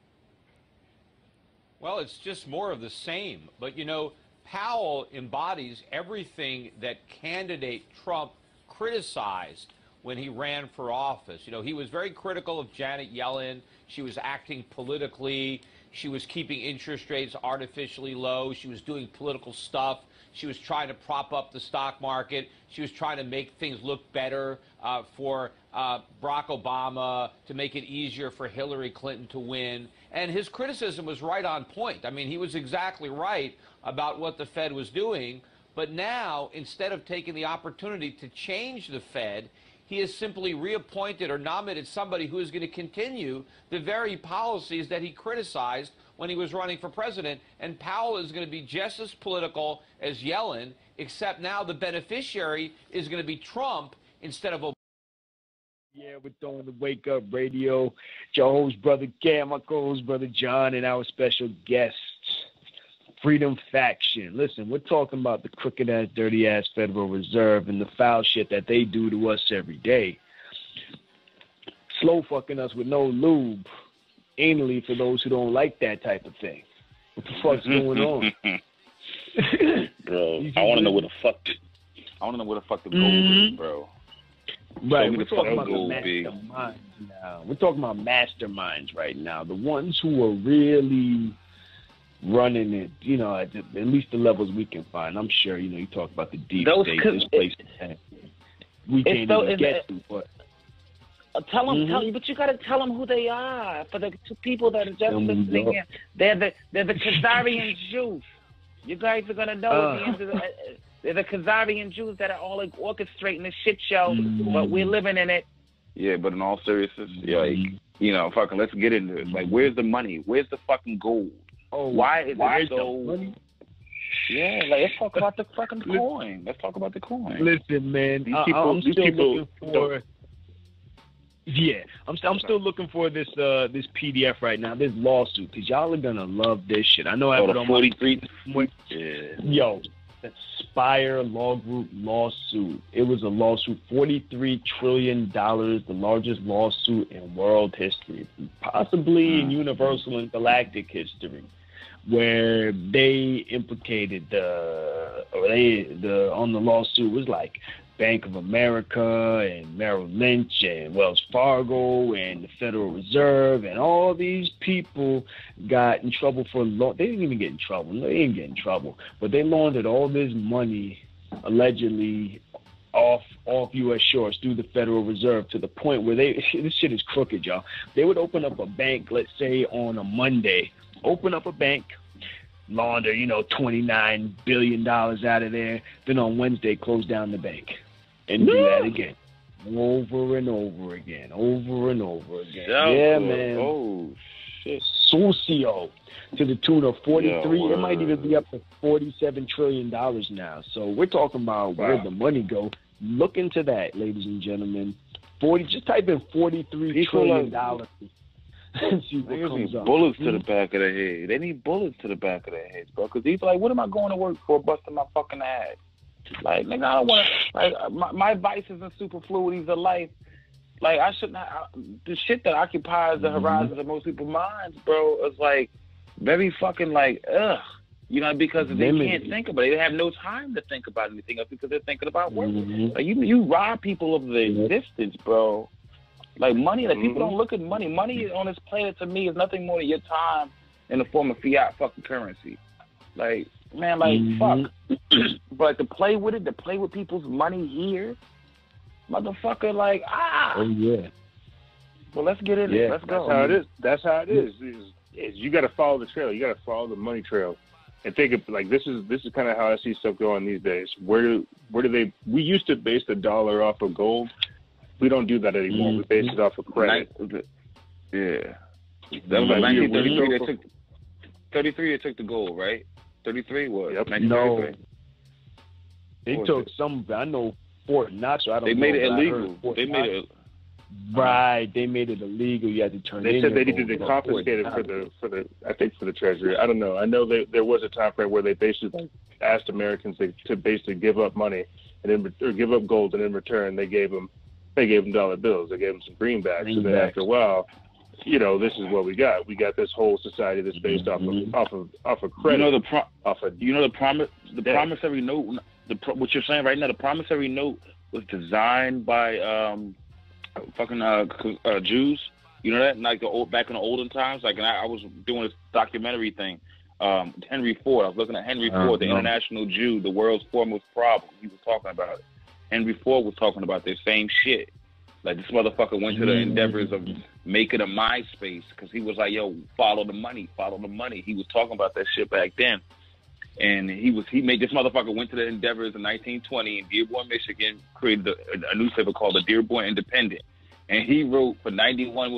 Well, it's just more of the same. But, you know, Powell embodies everything that candidate Trump criticized when he ran for office. You know, he was very critical of Janet Yellen. She was acting politically. She was keeping interest rates artificially low. She was doing political stuff. She was trying to prop up the stock market. She was trying to make things look better for Barack Obama, to make it easier for Hillary Clinton to win. And his criticism was right on point. I mean, he was exactly right about what the Fed was doing. But now, instead of taking the opportunity to change the Fed, he has simply reappointed or nominated somebody who is going to continue the very policies that he criticized when he was running for president. And Powell is going to be just as political as Yellen, except now the beneficiary is going to be Trump instead of Obama. Yeah, we're throwing the Wake Up Radio. Your host, Brother Cam, my co-host, Brother John, and our special guests, Freedom Faction. Listen, we're talking about the crooked-ass, dirty-ass Federal Reserve and the foul shit that they do to us every day. Slow fucking us with no lube, anally for those who don't like that type of thing. What the fuck's going on? Bro, I want to know where the fuck the gold is, bro. Right, we're talking about the masterminds now. We're talking about masterminds right now. The ones who are really running it, you know, at least the levels we can find. I'm sure, you know, you talk about the deep state, this place we can't even get to, but tell them, but you got to tell them who they are. For the two people that are just listening in, they're the Khazarian Jews. You guys are gonna know at the end of the, they're the Khazarian Jews that are all like orchestrating this shit show, but we're living in it. Yeah, but in all seriousness, like, you know, fucking, let's get into it. Like, where's the money? Where's the fucking gold? Why is it so? Yeah, like, let's talk about the fucking coin. Let's talk about the coin. Listen, man, I'm still looking for. Yeah, I'm still looking for this this PDF right now, this lawsuit, because y'all are gonna love this shit. I know I have it on 43. Yo, that Spire Law Group lawsuit. It was a lawsuit, $43 trillion, the largest lawsuit in world history, possibly in universal and galactic history, where they implicated on the lawsuit was like Bank of America and Merrill Lynch and Wells Fargo and the Federal Reserve, and all these people got in trouble for they didn't even get in trouble. They didn't get in trouble, but they laundered all this money allegedly off U.S. shores through the Federal Reserve, to the point where this shit is crooked, y'all. They would open up a bank, let's say on a Monday, open up a bank, launder, you know, $29 billion out of there, then on Wednesday close down the bank. And do that again. Over and over again. Over and over again. Yeah, man. Oh, shit. Socio. To the tune of 43. It might even be up to $47 trillion now. So we're talking about where the money go. Look into that, ladies and gentlemen. Just type in $43 trillion. See what Niggas comes need up. bullets to the back of their head. They need bullets to the back of their heads, bro. Because he's like, what am I going to work for busting my fucking ass? Like, nigga, I don't want to, like, my vices and superfluities of life, like, I shouldn't have, the shit that occupies the horizons of most people's minds, bro, is like, very fucking, like, ugh. You know, because they can't think about it. They have no time to think about anything else because they're thinking about work. Like, you rob people of their existence, bro. Like, money, like, people don't look at money. Money on this planet, to me, is nothing more than your time in the form of fiat fucking currency. Like, man, like, fuck. But like, to play with it, to play with people's money here, motherfucker, like, Oh, yeah. Well, let's get in it. Let's go. That's how it is. That's how it is. You got to follow the trail. You got to follow the money trail. And think of, like, this is kind of how I see stuff going these days. Where do they? We used to base the dollar off of gold. We don't do that anymore. We base it off of credit. Yeah. That was like 1933. They took 33. They took the gold, right? 33 was. Yep. No. They took some. I know Fort Knox. I don't. They know, made it but illegal. They made it. Right, they made it illegal. You had to turn. They said they needed to confiscate it for the I think for the treasury. I don't know. I know there was a time frame where they basically asked Americans to basically give up money and then or give up gold, and in return they gave them dollar bills. They gave them some greenbacks. And then after a while, you know, this is what we got. We got this whole society that's based off of credit. You know the promissory note. What you're saying right now, the promissory note was designed by Jews. You know that? Like back in the olden times. Like, and I was doing this documentary thing. Henry Ford. I was looking at Henry Ford, the international Jew, the world's foremost problem. He was talking about it. Henry Ford was talking about this same shit. Like, this motherfucker went to the endeavors of making a MySpace because he was like, yo, follow the money, follow the money. He was talking about that shit back then. And this motherfucker went to the endeavors in 1920 in Dearborn, Michigan, created a newspaper called the Dearborn Independent. And he wrote for 91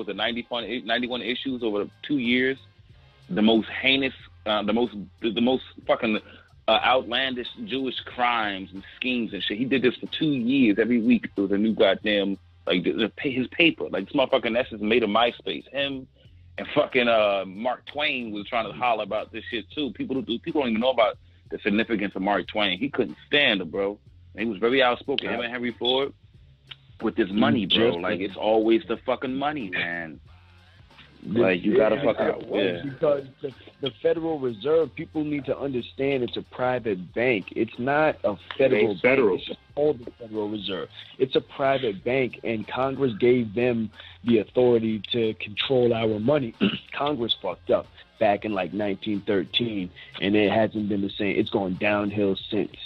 issues over 2 years, the most heinous, the most fucking outlandish Jewish crimes and schemes and shit. He did this for 2 years. Every week there was a new goddamn, like, his paper. Like, this motherfucker in essence made a MySpace. Him and fucking Mark Twain was trying to holler about this shit too. People don't even know about the significance of Mark Twain. He couldn't stand it, bro. And he was very outspoken. Him and Henry Ford with this money, bro. Like, it's always the fucking money, man. Like, you gotta fucking because the Federal Reserve, people need to understand it's a private bank. It's not a federal bank. It's called the Federal Reserve. It's a private bank, and Congress gave them the authority to control our money. Congress fucked up back in like 1913, and it hasn't been the same. It's gone downhill since.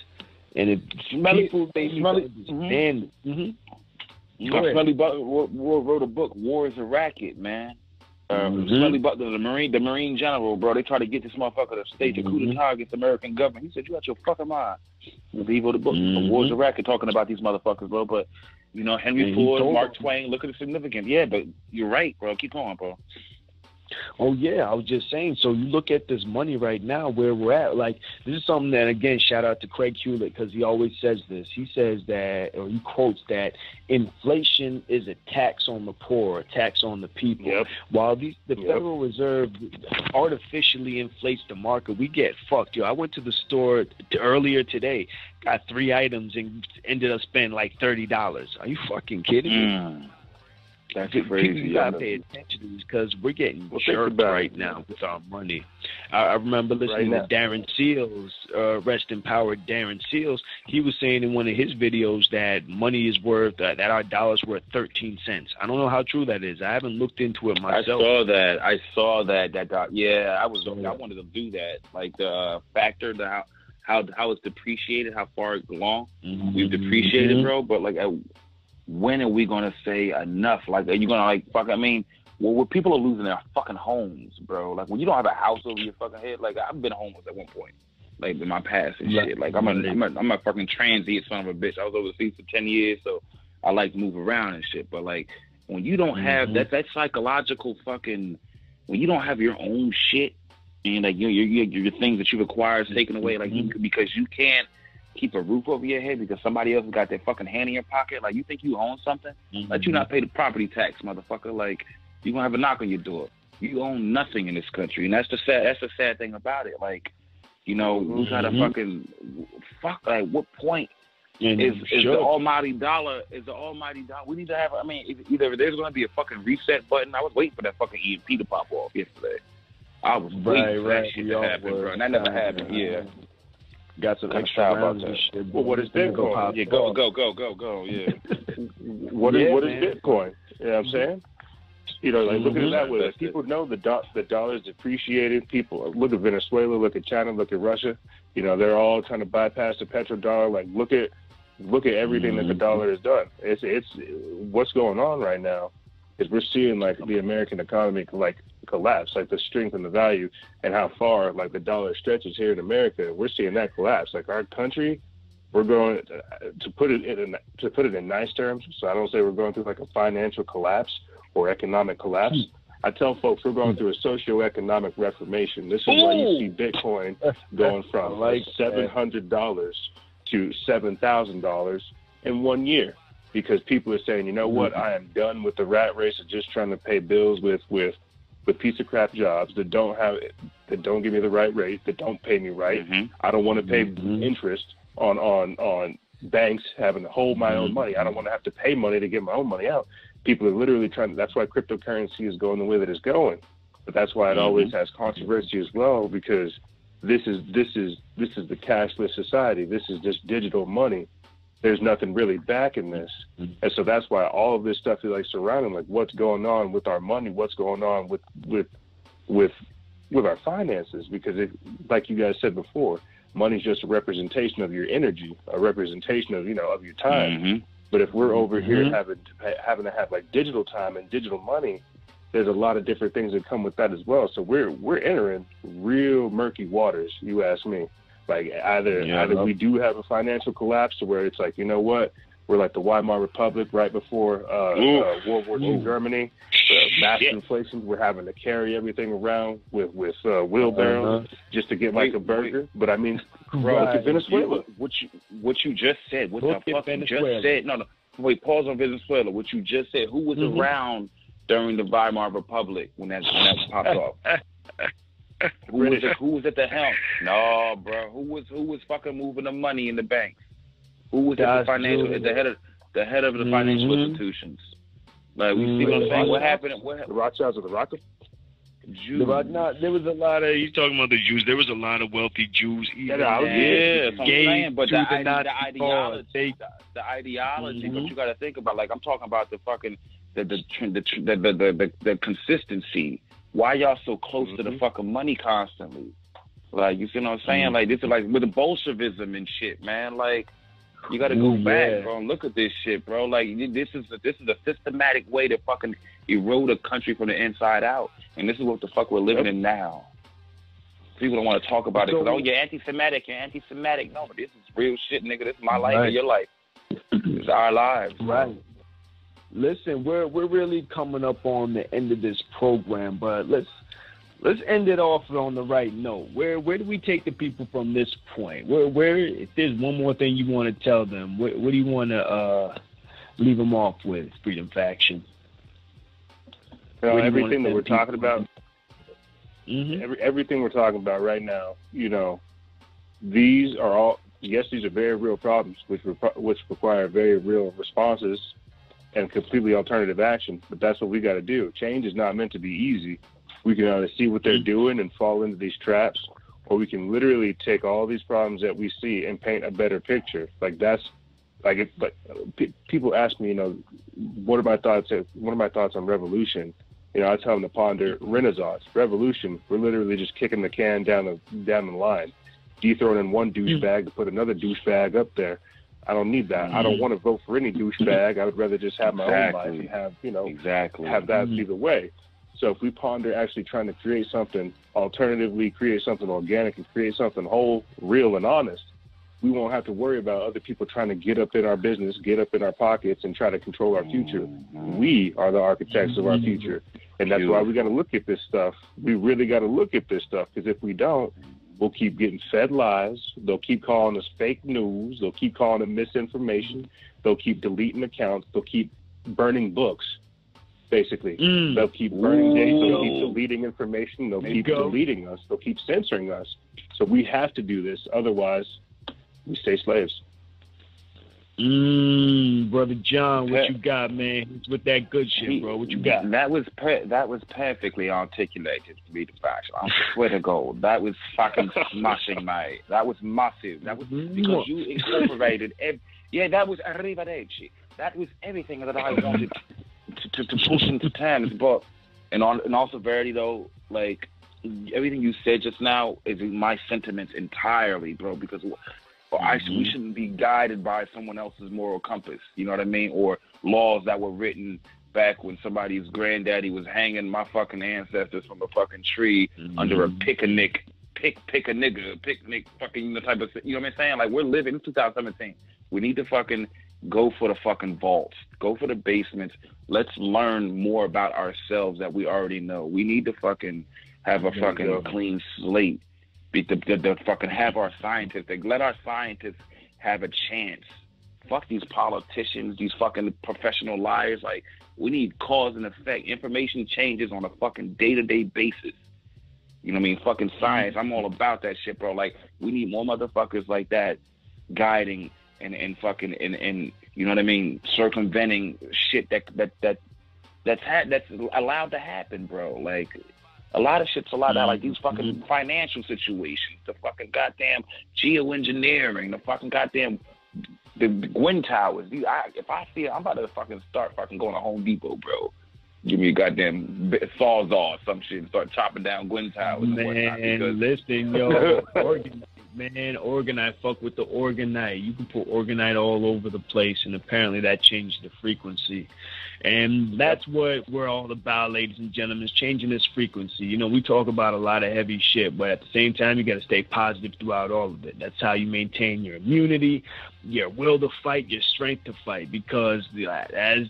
And if people they need to understand. Smelly Butler wrote a book, War is a Racket, man. Smelly Butler, the Marine general, bro, they try to get this motherfucker to stage a coup d'etat against the American government. He said, you got your fucking mind. He wrote a book, War is a Racket, talking about these motherfuckers, bro. But, you know, Henry Ford, Mark Twain, look at the significance. Yeah, but you're right, bro. Keep going, bro. Oh, yeah, I was just saying, so you look at this money right now, where we're at, like, this is something that, again, shout out to Craig Hewlett, because he always says this. He says that, or he quotes that, inflation is a tax on the poor, a tax on the people. Yep. While the Federal Reserve artificially inflates the market, we get fucked. Yo, I went to the store earlier today, got 3 items, and ended up spending like $30. Are you fucking kidding me? That's crazy. You gotta pay attention to this because we're getting jerked right now with our money. I remember listening to Darren Seals, rest in power, Darren Seals. He was saying in one of his videos that money is worth, that our dollar's worth 13 cents. I don't know how true that is. I haven't looked into it myself. I saw that. Yeah, I wanted to do that. Like the factor, how it's depreciated, how far along we've depreciated, bro. But like, when are we gonna say enough? Like, are you gonna like fuck? I mean, well, people are losing their fucking homes, bro. Like, when you don't have a house over your fucking head. Like, I've been homeless at one point, like in my past and shit. Like, I'm a fucking transient son of a bitch. I was overseas for 10 years, so I like to move around and shit. But like, when you don't have that psychological fucking, when you don't have your own shit and like your things that you've acquired taken away, like because you can't keep a roof over your head because somebody else has got their fucking hand in your pocket. Like, you think you own something? Like, you not pay the property tax, motherfucker. Like, you gonna have a knock on your door. You own nothing in this country, and that's the sad thing about it. Like, you know, we gotta fucking like, what point is the almighty dollar? Is the almighty dollar? We need to have. I mean, either there's gonna be a fucking reset button. I was waiting for that fucking EMP to pop off yesterday. I was waiting for that shit to happen, bro, and that never happened. Yeah. Got some extra rounds and shit. Well, what is Bitcoin? Yeah, go. Yeah. What is Bitcoin? You know what I'm saying? You know, like, look at it that way. Like, people know the dollar is depreciated. People look at Venezuela, look at China, look at Russia. You know, they're all trying to bypass the petrodollar. Like, look at everything that the dollar has done. It's what's going on right now is we're seeing, like, the American economy collapse, like the strength and the value and how far, like, the dollar stretches here in America. We're seeing that collapse. Like, our country, we're going to put it in nice terms. So I don't say we're going through like a financial collapse or economic collapse. I tell folks we're going through a socioeconomic reformation. This is why you see Bitcoin going from like $700 to $7,000 in 1 year, because people are saying, you know what, I am done with the rat race of just trying to pay bills with piece of crap jobs that don't give me the right rate, that don't pay me right. I don't want to pay interest on banks having to hold my own money. I don't want to have to pay money to get my own money out. People are literally trying. That's why cryptocurrency is going the way that it's going. But that's why it always has controversy as well, because this is the cashless society. This is just digital money. There's nothing really backing this, and so that's why all of this stuff is like surrounding, like what's going on with our money, what's going on with our finances, because it, like you guys said before, money's just a representation of your energy, a representation of of your time. But if we're over here having to have like digital time and digital money, there's a lot of different things that come with that as well. So we're entering real murky waters, you ask me. Like either we do have a financial collapse to where it's like, you know what, we're like the Weimar Republic right before World War II Germany, massive inflation. We're having to carry everything around with wheelbarrows just to get like a burger. But I mean, bro, look at Venezuela. What you just said, what the fuck you just said. No, wait, pause on Venezuela. What you just said. Who was around during the Weimar Republic when that popped off? Who was at the helm? No, bro. Who was fucking moving the money in the banks? Who was at the head of the financial institutions? Like, we see what I'm saying. What happened? The Rothschilds or the Rockefellers? Jews. There was a lot of. He's talking about the Jews. There was a lot of wealthy Jews. That's what I'm saying. But the ideology. But you got to think about. Like, I'm talking about the fucking the consistency. Why y'all so close to the fucking money constantly? Like, you see what I'm saying? Like, this is like with the Bolshevism and shit, man. Like, you got to go back, bro, and look at this shit, bro. Like, this is a systematic way to fucking erode a country from the inside out, and this is what the fuck we're living in now. People don't want to talk about it because, you're anti-Semitic. No, but this is real shit, nigga. This is my life and your life. It's our lives. Right. Listen, we're really coming up on the end of this program, but let's end it off on the right note. Where do we take the people from this point? Where if there's one more thing you want to tell them, what do you want to leave them off with, Freedom Faction? Everything that we're talking about, everything we're talking about right now, these are all, yes, these are very real problems, which require very real responses and completely alternative action, but that's what we got to do. Change is not meant to be easy. We can either see what they're doing and fall into these traps, or we can literally take all these problems that we see and paint a better picture. Like, that's like, people ask me, what are my thoughts on revolution? I tell them to ponder Renaissance. Revolution, we're literally just kicking the can down the line. Dethroning in one douchebag to put another douchebag up there. I don't need that. I don't want to vote for any douchebag. I would rather just have my own life and have, have that be the way. So if we ponder actually trying to create something, alternatively create something organic and create something whole, real, and honest, we won't have to worry about other people trying to get up in our business, get up in our pockets, and try to control our future. We are the architects of our future. And that's why we got to look at this stuff. We really got to look at this stuff, because if we don't, we'll keep getting fed lies. They'll keep calling us fake news. They'll keep calling it misinformation. They'll keep deleting accounts. They'll keep burning books. basically. They'll keep burning dates, they'll keep deleting information, they'll keep deleting us, they'll keep censoring us. So we have to do this, otherwise we stay slaves. Brother John, what you got, man? It's with that good shit, bro. What you got? That was perfectly articulated, Freedom Faction. I swear to God, that was fucking smashing, mate. That was massive. That was because you incorporated. That was arrivederci. That was everything that I wanted to push into terms. But and also, Verity, though, like everything you said just now is my sentiments entirely, bro. Because we shouldn't be guided by someone else's moral compass, you know what I mean? Or laws that were written back when somebody's granddaddy was hanging my fucking ancestors from a fucking tree under a picnic, fucking the type of, you know what I'm saying? Like, we're living in 2017. We need to fucking go for the fucking vaults, go for the basements. Let's learn more about ourselves that we already know. We need to fucking have a fucking clean slate. To fucking have our scientists, let our scientists have a chance. Fuck these politicians, these fucking professional liars. Like, we need cause and effect. Information changes on a fucking day-to-day basis. You know what I mean? Fucking science. I'm all about that shit, bro. Like, we need more motherfuckers like that guiding and fucking and you know what I mean? Circumventing shit that's allowed to happen, bro. Like, a lot of shit's allowed out, like these fucking financial situations, the fucking goddamn geoengineering, the fucking goddamn the wind towers. If I see it, I'm about to fucking start fucking going to Home Depot, bro. Give me a goddamn sawzall or some shit and start chopping down wind towers and whatnot. Because... listen, yo, Organite, fuck with the Organite. You can put Organite all over the place, and apparently that changed the frequency. And that's what we're all about, ladies and gentlemen, is changing this frequency. You know, we talk about a lot of heavy shit, but at the same time, you got to stay positive throughout all of it. That's how you maintain your immunity, your will to fight, your strength to fight, because as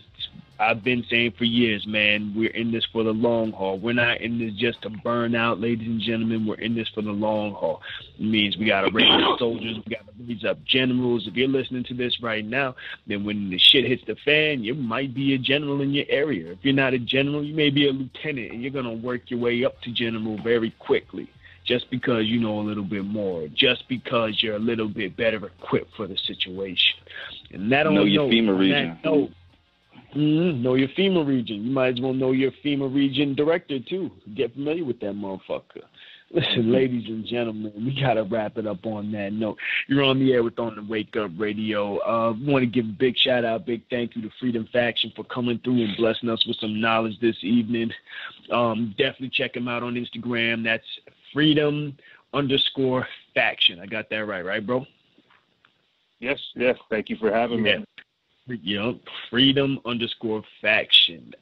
I've been saying for years, man, we're in this for the long haul. We're not in this just to burn out, ladies and gentlemen. We're in this for the long haul. It means we got to raise up soldiers. We got to raise up generals. If you're listening to this right now, then when the shit hits the fan, you might be a general in your area. If you're not a general, you may be a lieutenant, and you're going to work your way up to general very quickly. Just because you know a little bit more, just because you're a little bit better equipped for the situation. And that know your FEMA region. Know your FEMA region. You might as well know your FEMA region director, too. Get familiar with that motherfucker. Listen, ladies and gentlemen, we got to wrap it up on that note. You're on the air with On the Wake Up Radio. Want to give a big shout-out, big thank you to Freedom Faction for coming through and blessing us with some knowledge this evening. Definitely check him out on Instagram. That's Freedom_Faction. I got that right, bro? Yes. Thank you for having me. Yep, Freedom_Faction.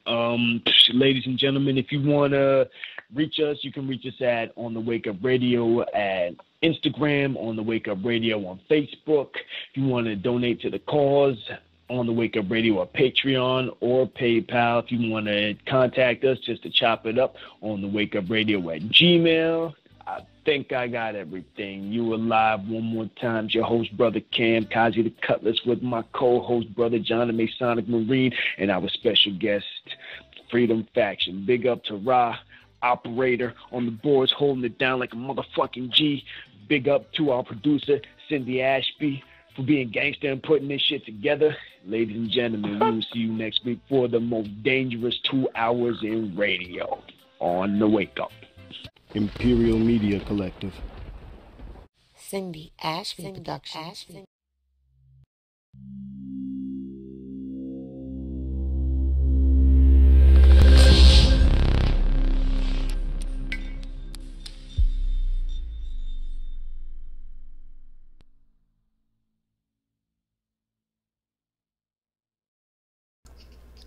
Ladies and gentlemen, if you want to reach us, you can reach us at On the Wake Up Radio at Instagram, On the Wake Up Radio on Facebook. If you want to donate to the cause, On the Wake Up Radio or Patreon or PayPal. If you want to contact us just to chop it up, On the Wake Up Radio at Gmail. I think I got everything. You alive one more time. It's your host, Brother Cam, Kazi the Cutlass, with my co-host, Brother John, the Masonic Marine, and our special guest, Freedom Faction. Big up to Ra, operator on the boards, holding it down like a motherfucking G. Big up to our producer, Cindy Ashby, for being gangster and putting this shit together. Ladies and gentlemen, we will see you next week for the most dangerous 2 hours in radio. On the Wake Up. Imperial Media Collective. Cindy Ashby Productions.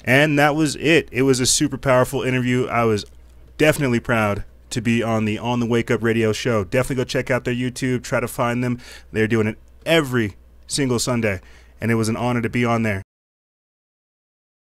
And that was it. It was a super powerful interview. I was definitely proud to be on the Wake Up Radio show. Definitely go check out their YouTube. Try to find them. They're doing it every single Sunday. And it was an honor to be on there.